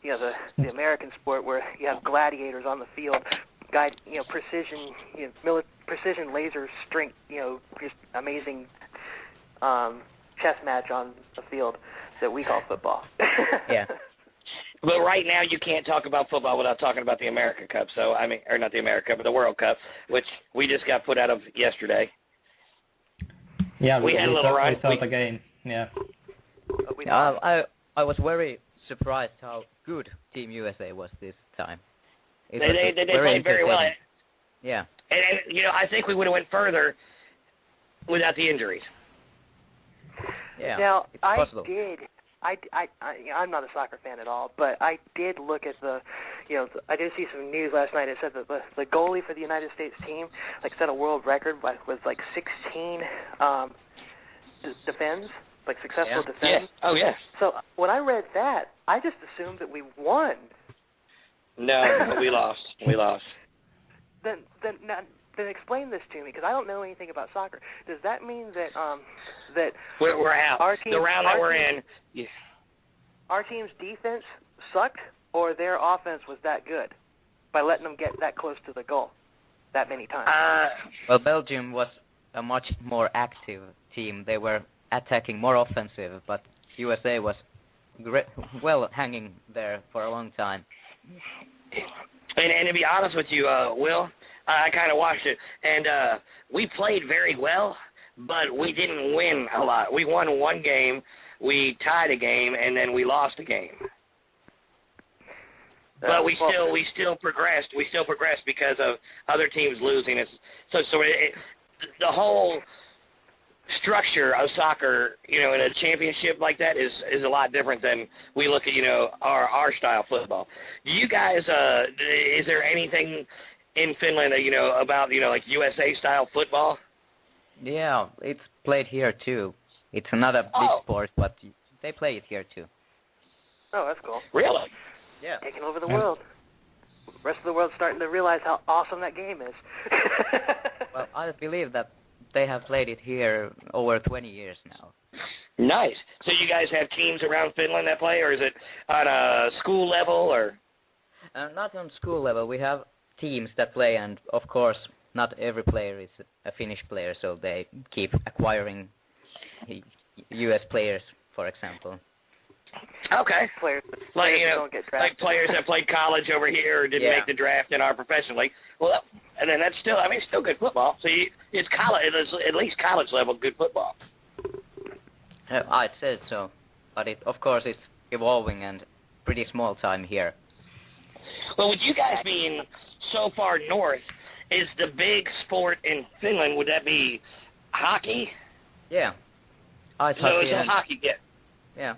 you know, the American sport where you have gladiators on the field, you know, precision, you know, precision laser strength, you know, just amazing chess match on the field that we call football. Yeah. But right now you can't talk about football without talking about the America Cup. So, I mean, or not the America Cup, but the World Cup, which we just got put out of yesterday. Yeah, we had a little run. We saw the game. Yeah. I was very surprised how good Team USA was this time. They played very well. Yeah. And, you know, I think we would have went further without the injuries. Yeah. Now, it's possible. I'm not a soccer fan at all, but I did look at I did see some news last night. It said that the goalie for the United States team, like, set a world record with like 16 defends, like successful defends. Yeah. Oh, yeah. So when I read that, I just assumed that we won. No, we lost. We lost. Then explain this to me, because I don't know anything about soccer. Does that mean that that We're out. Our team, the round that we're in. Yeah. Our team's defense sucked, or their offense was that good by letting them get that close to the goal that many times? Well, Belgium was a much more active team. They were attacking more offensive, but USA was well hanging there for a long time. And to be honest with you, Will, I kind of watched it, and we played very well, but we didn't win a lot. We won one game, we tied a game, and then we lost a game. but we still progressed. We still progressed because of other teams losing. The whole structure of soccer, in a championship like that is a lot different than we look at, our style football. Do you guys, is there anything in Finland that, about, like USA style football? Yeah, it's played here too. It's another big sport, but they play it here too. Oh, that's cool. Really? Yeah. Taking over the world. The rest of the world's starting to realize how awesome that game is. Well, I believe that they have played it here over 20 years now. Nice. So you guys have teams around Finland that play, or is it on a school level, or? Not on school level. We have teams that play, and of course, not every player is a Finnish player, so they keep acquiring US players, for example. Okay. Players Like, don't get drafted. like players that played college over here or didn't make the draft in our professional league. Well, and then that's still, it's still good football. So it's college, it's at least college level good football. I'd say so, but of course it's evolving and pretty small time here. Well, with you guys being so far north, is the big sport in Finland, would that be hockey? Yeah. Ice So hockey it's a and- hockey game. Yeah.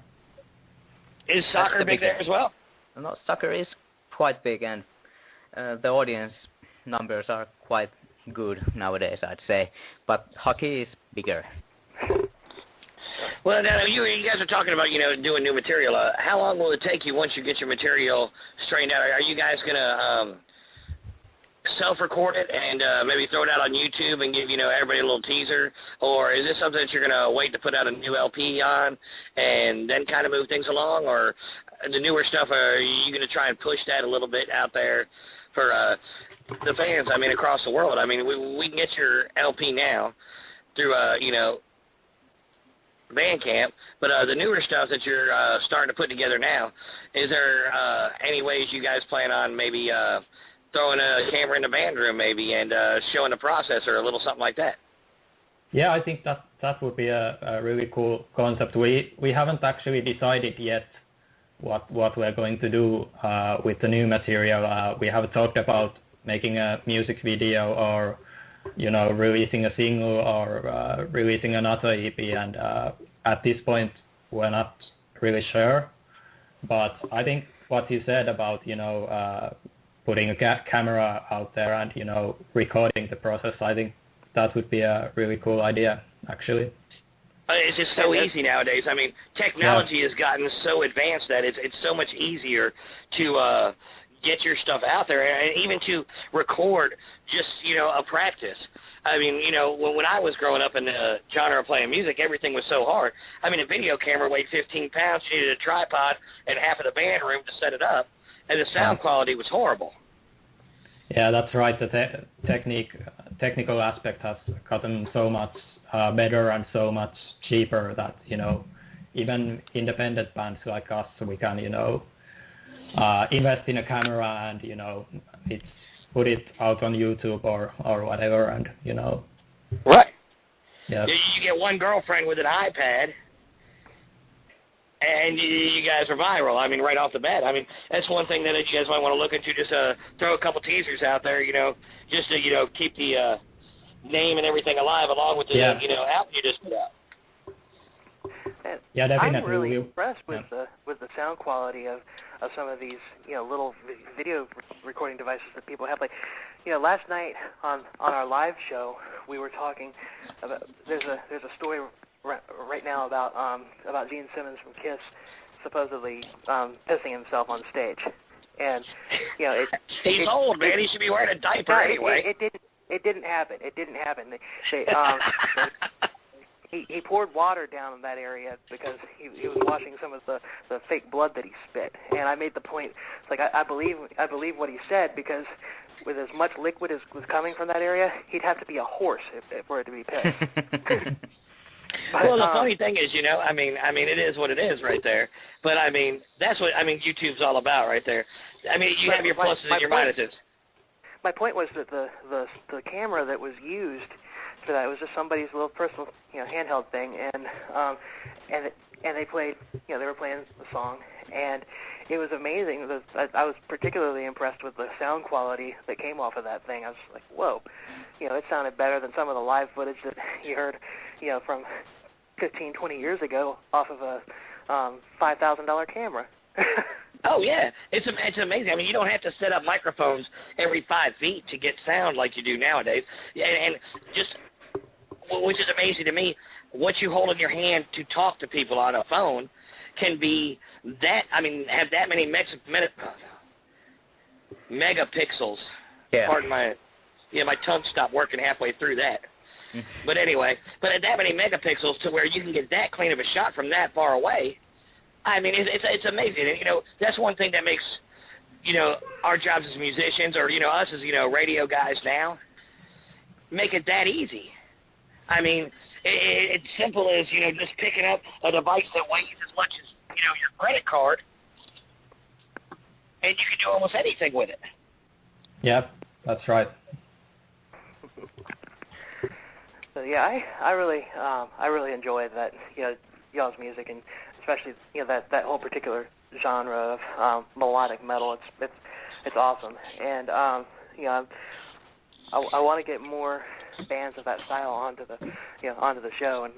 Is soccer the big big there game. as well? No, soccer is quite big, and the audience numbers are quite good nowadays, I'd say. But hockey is bigger. Well, now, you guys are talking about, doing new material. How long will it take you once you get your material straightened out? Are you guys going to self-record it and maybe throw it out on YouTube and give, everybody a little teaser? Or is this something that you're going to wait to put out a new LP on and then kind of move things along? Or the newer stuff, are you going to try and push that a little bit out there for the fans, across the world? We can get your LP now through, Bandcamp, but the newer stuff that you're starting to put together now, is there any ways you guys plan on maybe throwing a camera in the band room maybe and showing the process or a little something like that? Yeah, I think that would be a really cool concept. We haven't actually decided yet what we're going to do with the new material. We have talked about making a music video or releasing a single or releasing another EP, and at this point we're not really sure. But I think what you said about putting a camera out there and recording the process, I think that would be a really cool idea, actually. It's just so easy nowadays. Technology has gotten so advanced that it's so much easier to get your stuff out there, and even to record just, a practice. When I was growing up in the genre of playing music, everything was so hard. A video camera weighed 15 pounds, you needed a tripod and half of the band room to set it up, and the sound quality was horrible. Yeah, that's right. The technical aspect has gotten so much better and so much cheaper that, even independent bands like us, we can, invest in a camera and, it's put it out on YouTube or whatever, and, Right. Yeah. You get one girlfriend with an iPad, and you guys are viral. Right off the bat. That's one thing that you guys might want to look into. Just throw a couple teasers out there, just to, keep the name and everything alive, along with the, album you just put out. Yeah, definitely. I'm really impressed with the sound quality of some of these little video recording devices that people have. Like, last night on our live show, we were talking about there's a story right now about Gene Simmons from Kiss supposedly pissing himself on stage, and he's old, man. He should be wearing a diaper anyway. It didn't happen. It didn't happen. He poured water down in that area because he was washing some of the fake blood that he spit. And I made the point, like, I believe what he said, because with as much liquid as was coming from that area, he'd have to be a horse for it to be pissed. Well, the funny thing is, it is what it is right there. But, that's what, YouTube's all about right there. You have your pluses and your minuses. My point was that the camera that was used for that was just somebody's little personal, handheld thing, and they played, they were playing the song, and it was amazing. I was particularly impressed with the sound quality that came off of that thing. I was like, whoa, it sounded better than some of the live footage that you heard, from 15, 20 years ago off of a $5,000 camera. Oh yeah, it's amazing. I mean, you don't have to set up microphones every 5 feet to get sound like you do nowadays. And just, which is amazing to me, what you hold in your hand to talk to people on a phone can be that. I mean, have that many megapixels. Yeah. Pardon my tongue stopped working halfway through that. But anyway, at that many megapixels to where you can get that clean of a shot from that far away. I mean, it's amazing. And, that's one thing that makes, our jobs as musicians or, us as, radio guys now, make it that easy. I mean, it's simple as, just picking up a device that weighs as much as, your credit card, and you can do almost anything with it. Yep, that's right. So yeah, I really enjoyed that, y'all's music, and especially that whole particular genre of melodic metal. It's awesome, and I want to get more bands of that style onto the show, and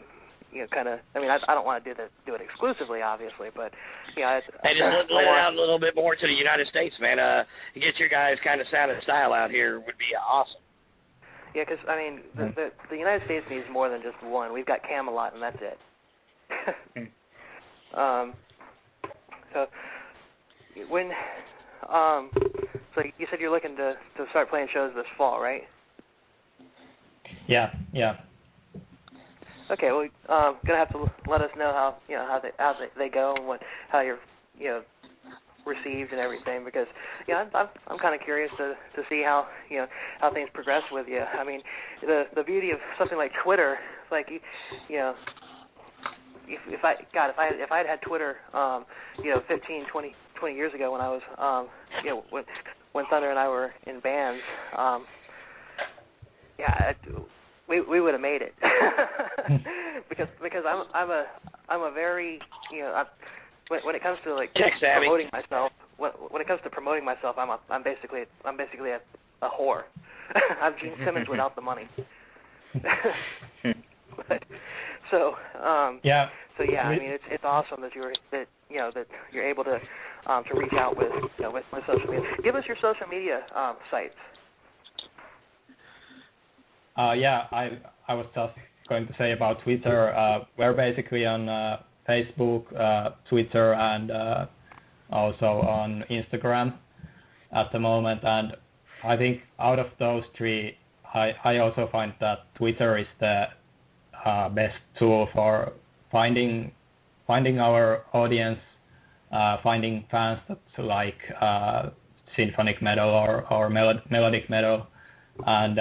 kind of. I mean, I don't want to do it exclusively, obviously, but And just let it out a little bit more to the United States, man. Get your guys' kind of sound and style out here would be awesome. Yeah, because I mean, the United States needs more than just one. We've got Camelot, and that's it. So when so you said you're looking to start playing shows this fall, right? Yeah. Okay, well, gonna have to let us know how they go and how you're received and everything, because I'm kind of curious to see how how things progress with you. I mean, the beauty of something like Twitter, like if I'd had Twitter 15, 20 years ago when I was when Thunder and I were in bands, we would have made it. because I'm a very when it comes to like promoting myself, when it comes to promoting myself, I'm basically a whore. I'm Gene Simmons without the money. So Yeah. So yeah, I mean it's awesome that you're able to reach out with with social media. Give us your social media sites. Yeah, I was just going to say about Twitter. We're basically on Facebook, Twitter, and also on Instagram at the moment. And I think out of those three, I also find that Twitter is the best tool for finding our audience, finding fans that like symphonic metal or melodic metal. And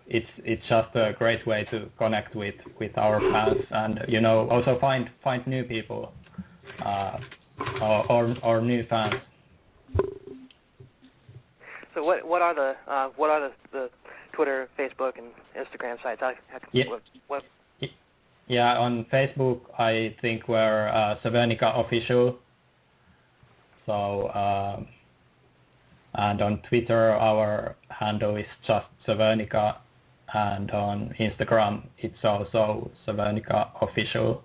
it's just a great way to connect with our fans, and also find new people or new fans. So what are the Twitter, Facebook, and Instagram sites? What? Yeah, on Facebook I think we're Severnica official. So. And on Twitter, our handle is just Severnica, and on Instagram, it's also Severnica official.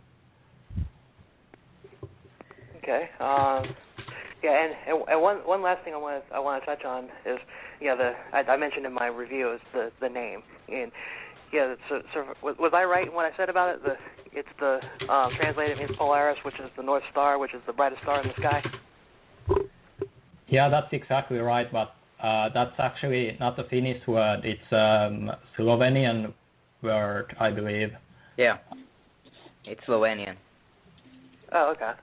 Okay. Yeah, and one last thing I want to touch on is I mentioned in my review is the name, and so was I right in what I said about it? It's translated means Polaris, which is the North Star, which is the brightest star in the sky. Yeah, that's exactly right, but that's actually not a Finnish word. It's Slovenian word, I believe. Yeah, it's Slovenian. Oh, okay.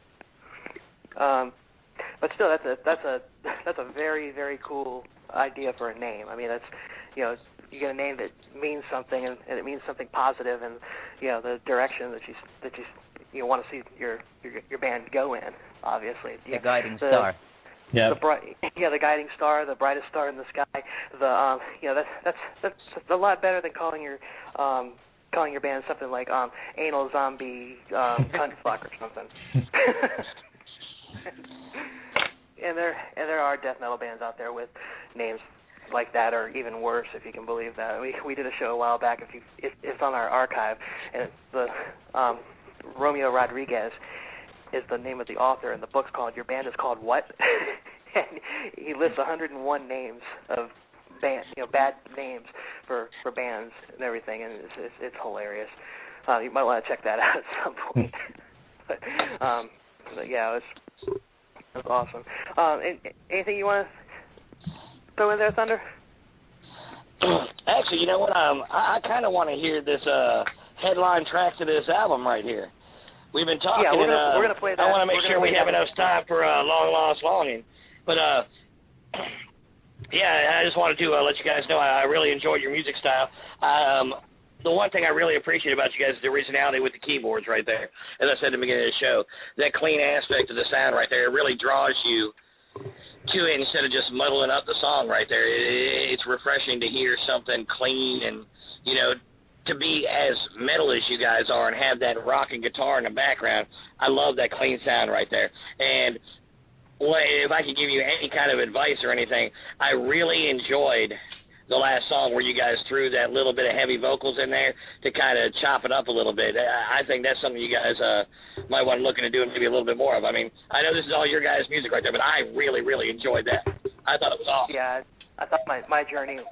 But still, that's a very, very cool idea for a name. I mean, that's you get a name that means something, and it means something positive, and the direction that you want to see your band go in. Obviously, The guiding star. Yeah. The guiding star, the brightest star in the sky. That's a lot better than calling your band something like Anal Zombie Cunt Fuck or something. and there are death metal bands out there with names like that, or even worse, if you can believe that. We did a show a while back. It's on our archive, and it's the Romeo Rodriguez is the name of the author, and the book's called "Your Band Is Called What?" And he lists 101 names of bad names for bands and everything, and it's hilarious. You might want to check that out at some point. but yeah, it was awesome. Anything you want to throw in there, Thunder? Actually, you know what? I kind of want to hear this headline track to this album right here. We've been talking. Yeah, we're gonna play that. I want to make sure we have enough time for Long Lost Longing. But yeah, I just wanted to let you guys know I really enjoyed your music style. The one thing I really appreciate about you guys is the originality with the keyboards right there. As I said at the beginning of the show, that clean aspect of the sound right there, it really draws you to it instead of just muddling up the song right there. It's refreshing to hear something clean and, you know, to be as metal as you guys are and have that rock and guitar in the background. I love that clean sound right there. And if I could give you any kind of advice or anything, I really enjoyed the last song where you guys threw that little bit of heavy vocals in there to kind of chop it up a little bit. I think that's something you guys might want to look into doing maybe a little bit more of. I mean, I know this is all your guys' music right there, but I really, really enjoyed that. I thought it was awesome. Yeah, I thought my journey was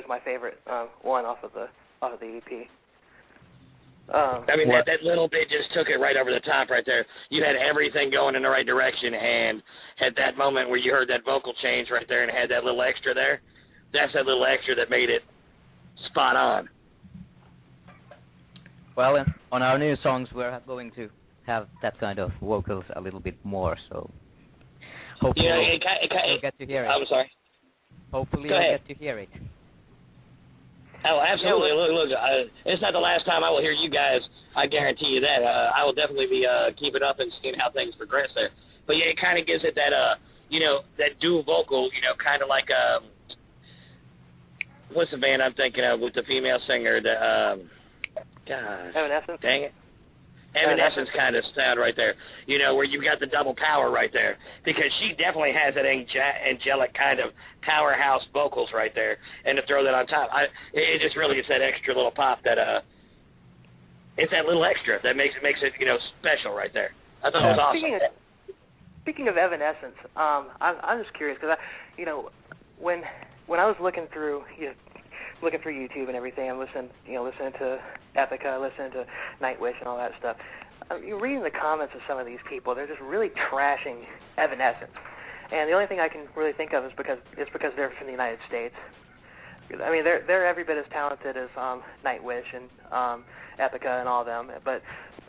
my favorite one off of the EP. I mean, that little bit just took it right over the top right there. You had everything going in the right direction, and had that moment where you heard that vocal change right there and had that little extra there. That's that little extra that made it spot on. Well, on our new songs, we're going to have that kind of vocals a little bit more, so hopefully you'll get to hear it. I'm sorry. Hopefully you'll get to hear it. Oh, absolutely. Look, it's not the last time I will hear you guys. I guarantee you that. I will definitely be keeping up and seeing how things progress there. But yeah, it kind of gives it that, you know, that dual vocal, you know, kind of like, what's the band I'm thinking of with the female singer? The, gosh, Evanescence? dang it. Evanescence kind of sound right there, you know, where you've got the double power right there, because she definitely has that angelic kind of powerhouse vocals right there, and to throw that on top, it just really is that extra little pop that, it's that little extra that makes it, you know, special right there. I thought it was awesome. Speaking of Evanescence, I'm just curious, because you know, when I was looking through YouTube and everything, I'm listening to Epica, listening to Nightwish and all that stuff. You're reading the comments of some of these people. They're just really trashing Evanescence, and the only thing I can really think of is because they're from the United States. I mean, they're every bit as talented as Nightwish and Epica and all of them. But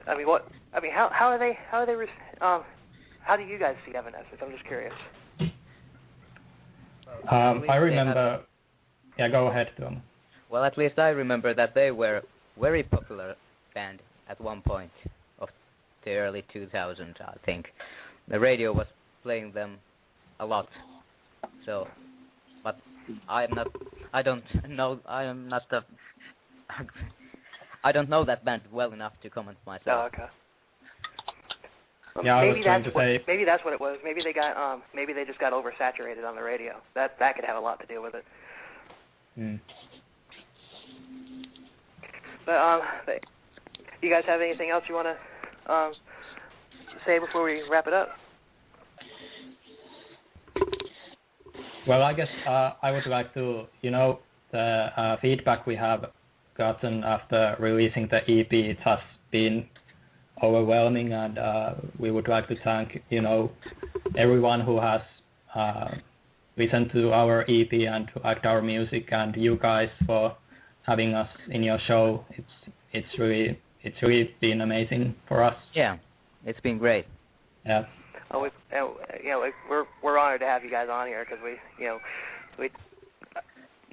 I mean, how do you guys see Evanescence? I'm just curious. I remember... Yeah, go ahead, Tom. Well, at least I remember that they were a very popular band at one point of the early 2000s, I think. The radio was playing them a lot. So, but I don't know that band well enough to comment myself. Oh, okay. Yeah, I was trying to say... Maybe that's what it was. Maybe they just got oversaturated on the radio. That could have a lot to do with it. But you guys have anything else you want to say before we wrap it up? Well, I guess I would like to, you know, the feedback we have gotten after releasing the EP, it has been overwhelming, and we would like to thank, you know, everyone who has listened to our EP and liked our music, and you guys for having us in your show. It's really been amazing for us. Yeah, it's been great. Yeah. Oh, we're honored to have you guys on here, because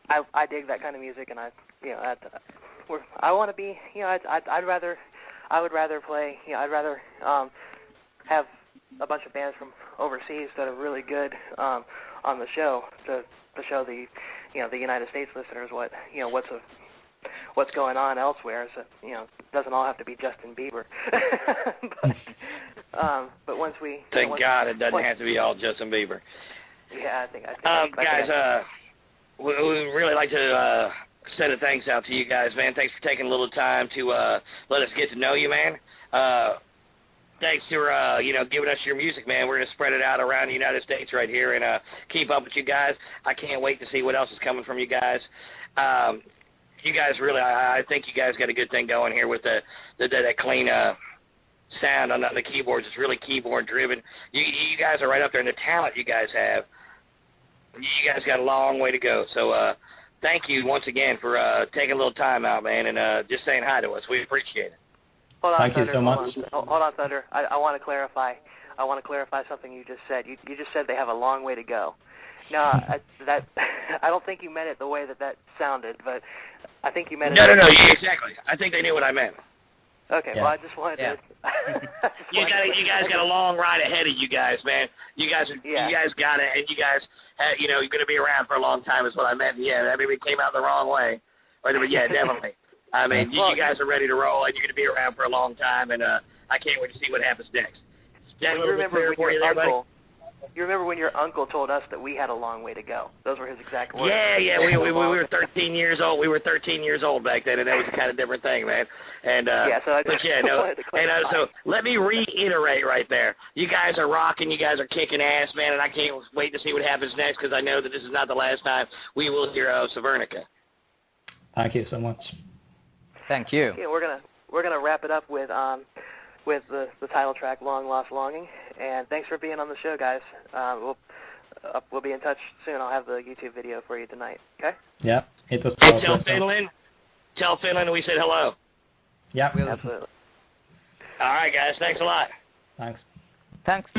I dig that kind of music, and I want to be, you know, I would rather play, you know, I'd rather have a bunch of bands from overseas that are really good on the show to show the, you know, the United States listeners what's going on elsewhere. So, you know, it doesn't all have to be Justin Bieber. But once we... Thank God it doesn't have to be all Justin Bieber. Yeah, I think guys, we really like to send a thanks out to you guys, man. Thanks for taking a little time to let us get to know you, man. Thanks for, giving us your music, man. We're going to spread it out around the United States right here and keep up with you guys. I can't wait to see what else is coming from you guys. You guys really, I think you guys got a good thing going here with that clean sound on the keyboards. It's really keyboard driven. You guys are right up there, and the talent you guys have, you guys got a long way to go. So thank you once again for taking a little time out, man, and just saying hi to us. We appreciate it. Hold on, Thank Thunder. you so much. Hold on, Thunder. I want to clarify. I want to clarify something you just said. You just said they have a long way to go. Now, I don't think you meant it the way that sounded, but I think you meant it. No, exactly. I think they knew what I meant. Okay, Yeah. well, I just wanted to... You guys got a long ride ahead of you guys, man. You guys got it, and you guys, you're going to be around for a long time is what I meant. Yeah, I mean, it came out the wrong way. But yeah, definitely. I mean, you guys are ready to roll, and you're going to be around for a long time, and I can't wait to see what happens next. That You remember when your uncle told us that we had a long way to go? Those were his exact words. Yeah, we were 13 years old. We were 13 years old back then, and that was a kind of different thing, man. And so let me reiterate right there. You guys are rocking. You guys are kicking ass, man, and I can't wait to see what happens next because I know that this is not the last time we will hear Severnica. Thank you so much. Thank you. Yeah, we're gonna wrap it up with the title track "Long Lost Longing," and thanks for being on the show, guys. We'll be in touch soon. I'll have the YouTube video for you tonight. Okay? Yeah, it was Hey, tell Finland we said hello. Yeah, Absolutely. All right, guys. Thanks a lot. thanks. Thanks.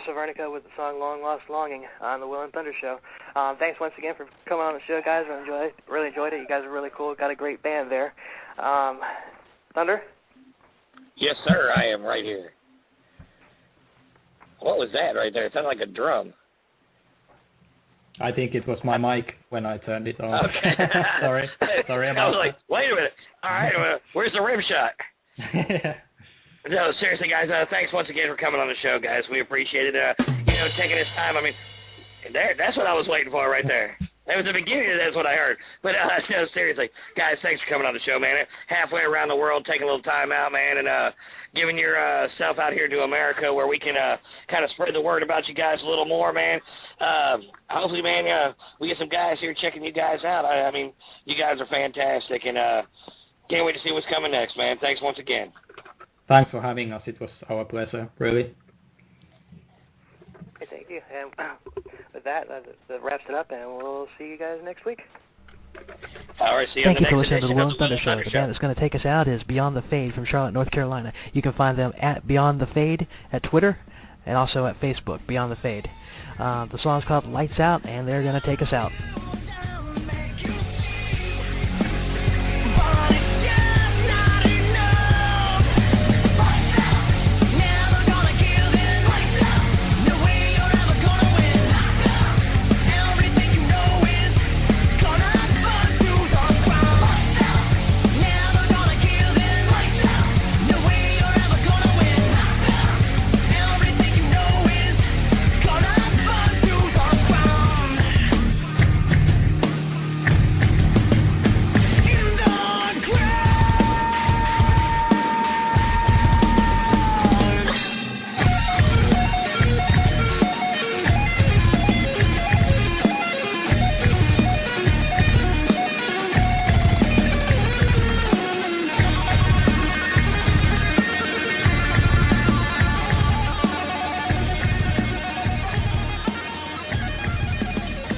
Severnica with the song Long Lost Longing on the Will and Thunder Show. Thanks once again for coming on the show, guys. I really enjoyed it. You guys are really cool. Got a great band there. Thunder? Yes, sir, I am right here. What was that right there? It sounded like a drum. I think it was my mic when I turned it on. Okay. Sorry I about was like, wait a minute. All right, where's the rim shot? that. No, seriously, guys, thanks once again for coming on the show, guys. We appreciate it, taking this time. I mean, that's what I was waiting for right there. That was the beginning, that's what I heard. But, no, seriously, guys, thanks for coming on the show, man. Halfway around the world, taking a little time out, man, and giving yourself out here to America where we can kind of spread the word about you guys a little more, man. Hopefully, man, we get some guys here checking you guys out. I mean, you guys are fantastic, and can't wait to see what's coming next, man. Thanks once again. Thanks for having us. It was our pleasure, really. Okay, thank you. And with that wraps it up, and we'll see you guys next week. All right, see you Thank on you the for next listening to the edition Will of and Thunder Show. The band that's going to take us out is Beyond the Fade from Charlotte, North Carolina. You can find them at Beyond the Fade at Twitter and also at Facebook, Beyond the Fade. The song's called Lights Out, and they're going to take us out.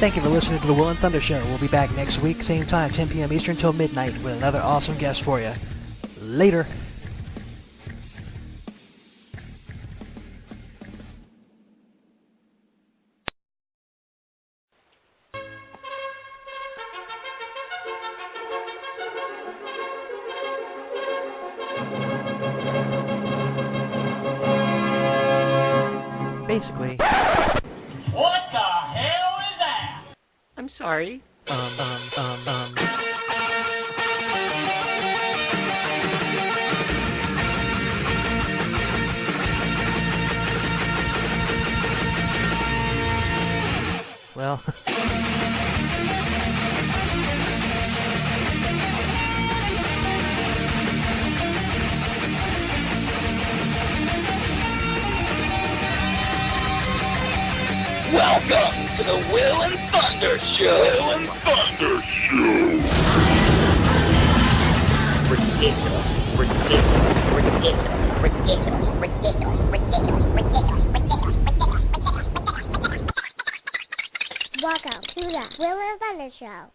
Thank you for listening to the Will and Thunder Show. We'll be back next week, same time, 10 p.m. Eastern till midnight, with another awesome guest for you. Later. Basically. What the hell is that? I'm sorry. Well... Welcome to the Will and Thunder Show. Will and Thunder Show. Ridiculous, ridiculous, ridiculous, ridiculous, ridiculous, ridiculous, Welcome to the Will and Thunder Show.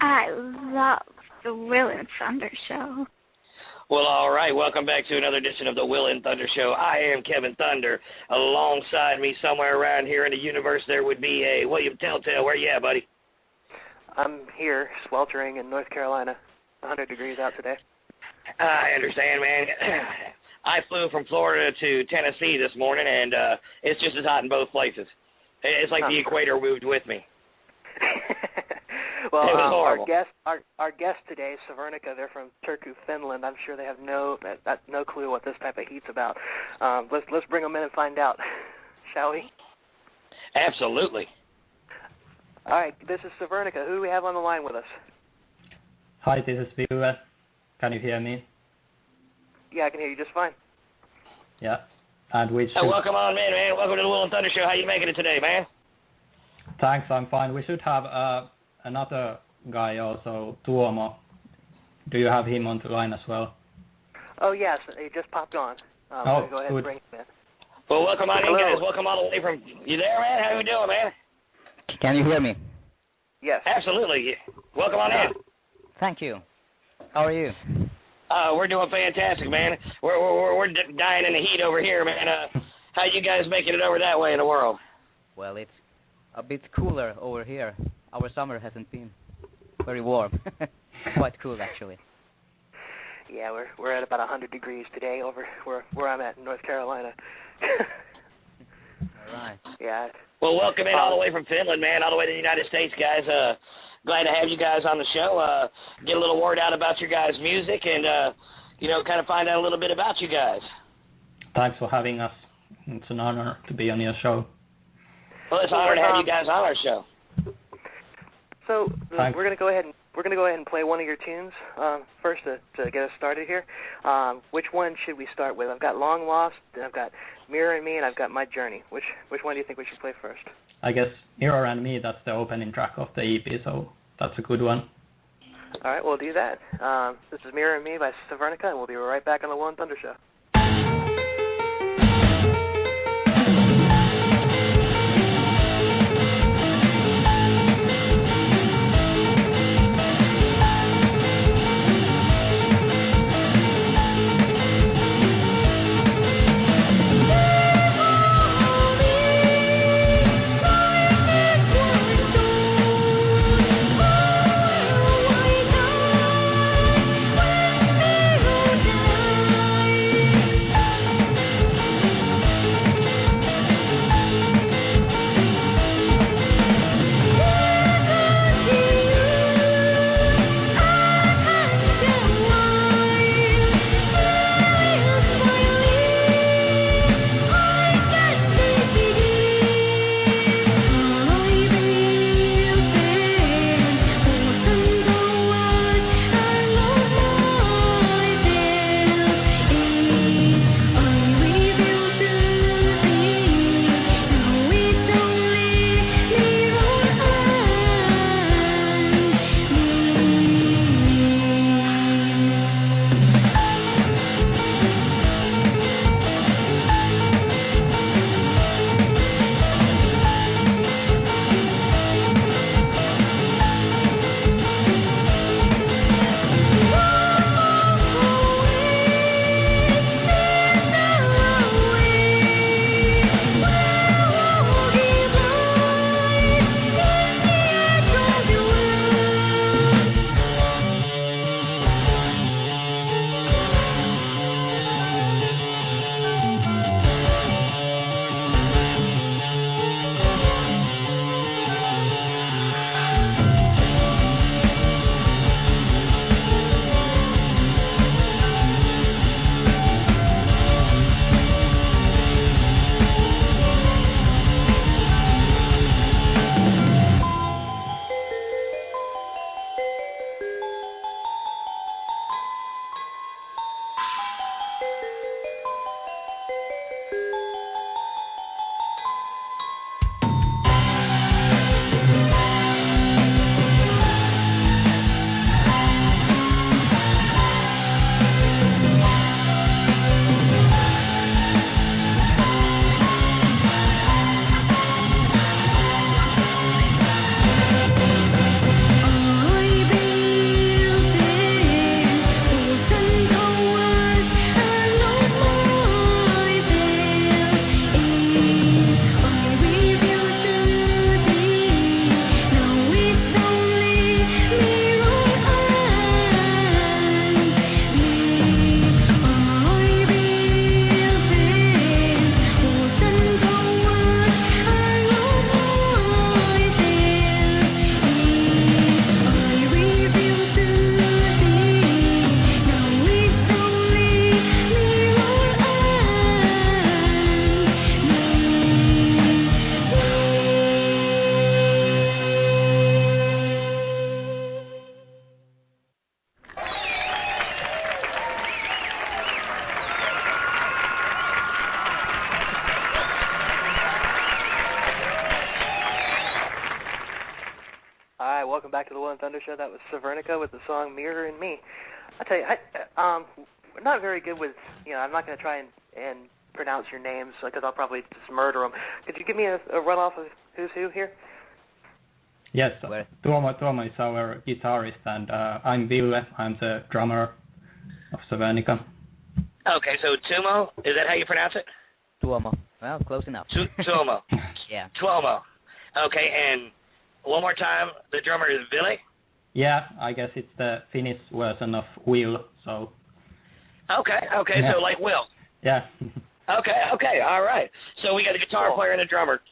I love the Will and Thunder Show. Well, all right. Welcome back to another edition of the Will and Thunder Show. I am Kevin Thunder. Alongside me, somewhere around here in the universe, there would be a William Telltale. Where you at, buddy? I'm here, sweltering in North Carolina. 100 degrees out today. I understand, man. I flew from Florida to Tennessee this morning, and it's just as hot in both places. It's like the equator moved with me. Well, It was horrible. our guest today, Severnica, they're from Turku, Finland. I'm sure they have no clue what this type of heat's about. Let's bring them in and find out, shall we? Absolutely. All right, this is Severnica. Who do we have on the line with us? Hi, this is Ville. Can you hear me? Yeah, I can hear you just fine. Yeah. And we should... Welcome on, man. Welcome to the Will and Thunder Show. How you making it today, man? Thanks, I'm fine. We should have another guy also, Tuomo. Do you have him on the line as well? Oh, yes, he just popped on. Oh, Go ahead and good. bring him in. Well, welcome on in, Hello. guys. Welcome all the way from... You there, man? How you doing, man? Can you hear me? Yes. Absolutely. Welcome on in. Thank you. How are you? We're doing fantastic, man. We're dying in the heat over here, man. How you guys making it over that way in the world? Well, it's a bit cooler over here. Our summer hasn't been very warm. Quite cool, actually. Yeah, we're at about 100 degrees today over where I'm at in North Carolina. All right. Yeah. Well, welcome in all the way from Finland, man, all the way to the United States, guys. Glad to have you guys on the show. Get a little word out about your guys' music and, kind of find out a little bit about you guys. Thanks for having us. It's an honor to be on your show. Well, it's an honor to have you guys on our show. So Thanks. we're gonna go ahead and play one of your tunes first to get us started here. Which one should we start with? I've got Long Lost, and I've got Mirror and Me, and I've got My Journey. Which one do you think we should play first? I guess Mirror and Me, that's the opening track of the EP, so that's a good one. All right, we'll do that. This is Mirror and Me by Severnica, and we'll be right back on the Will and Thunder Show. Welcome back to the Will and Thunder Show. That was Severnica with the song Mirror and Me. I tell you, we're not very good with, I'm not going to try and pronounce your names because I'll probably just murder them. Could you give me a run-off of who's who here? Yes, Where- Tuomo is our guitarist, and I'm Ville. I'm the drummer of Severnica. Okay, so Tuomo, is that how you pronounce it? Tuomo. Well, close enough. Tuomo. Yeah. Tuomo. Okay, and one more time, the drummer is Ville? Yeah, I guess it's the Finnish version of Will, so Okay, Yeah. so like Will. yeah. Okay, all right. So we got a guitar player and a drummer.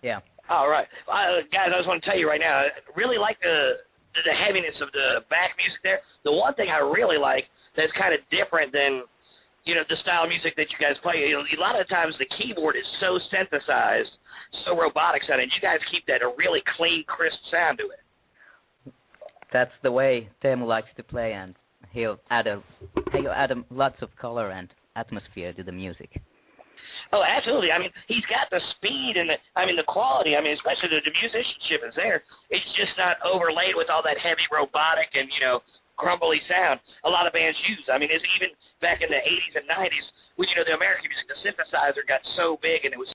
Yeah. All right. Guys, I just want to tell you right now, I really like the heaviness of the back music there. The one thing I really like that's kind of different than, the style of music that you guys play, a lot of the times the keyboard is so synthesized, so robotic sounding. You guys keep that a really clean, crisp sound to it. That's the way Teemu likes to play, and he'll add lots of color and atmosphere to the music. Oh, absolutely. I mean, he's got the speed and the quality. I mean, especially the musicianship is there. It's just not overlaid with all that heavy robotic and, crumbly sound a lot of bands use. I mean, it's even back in the 80s and 90s, when, the American music, the synthesizer got so big and it was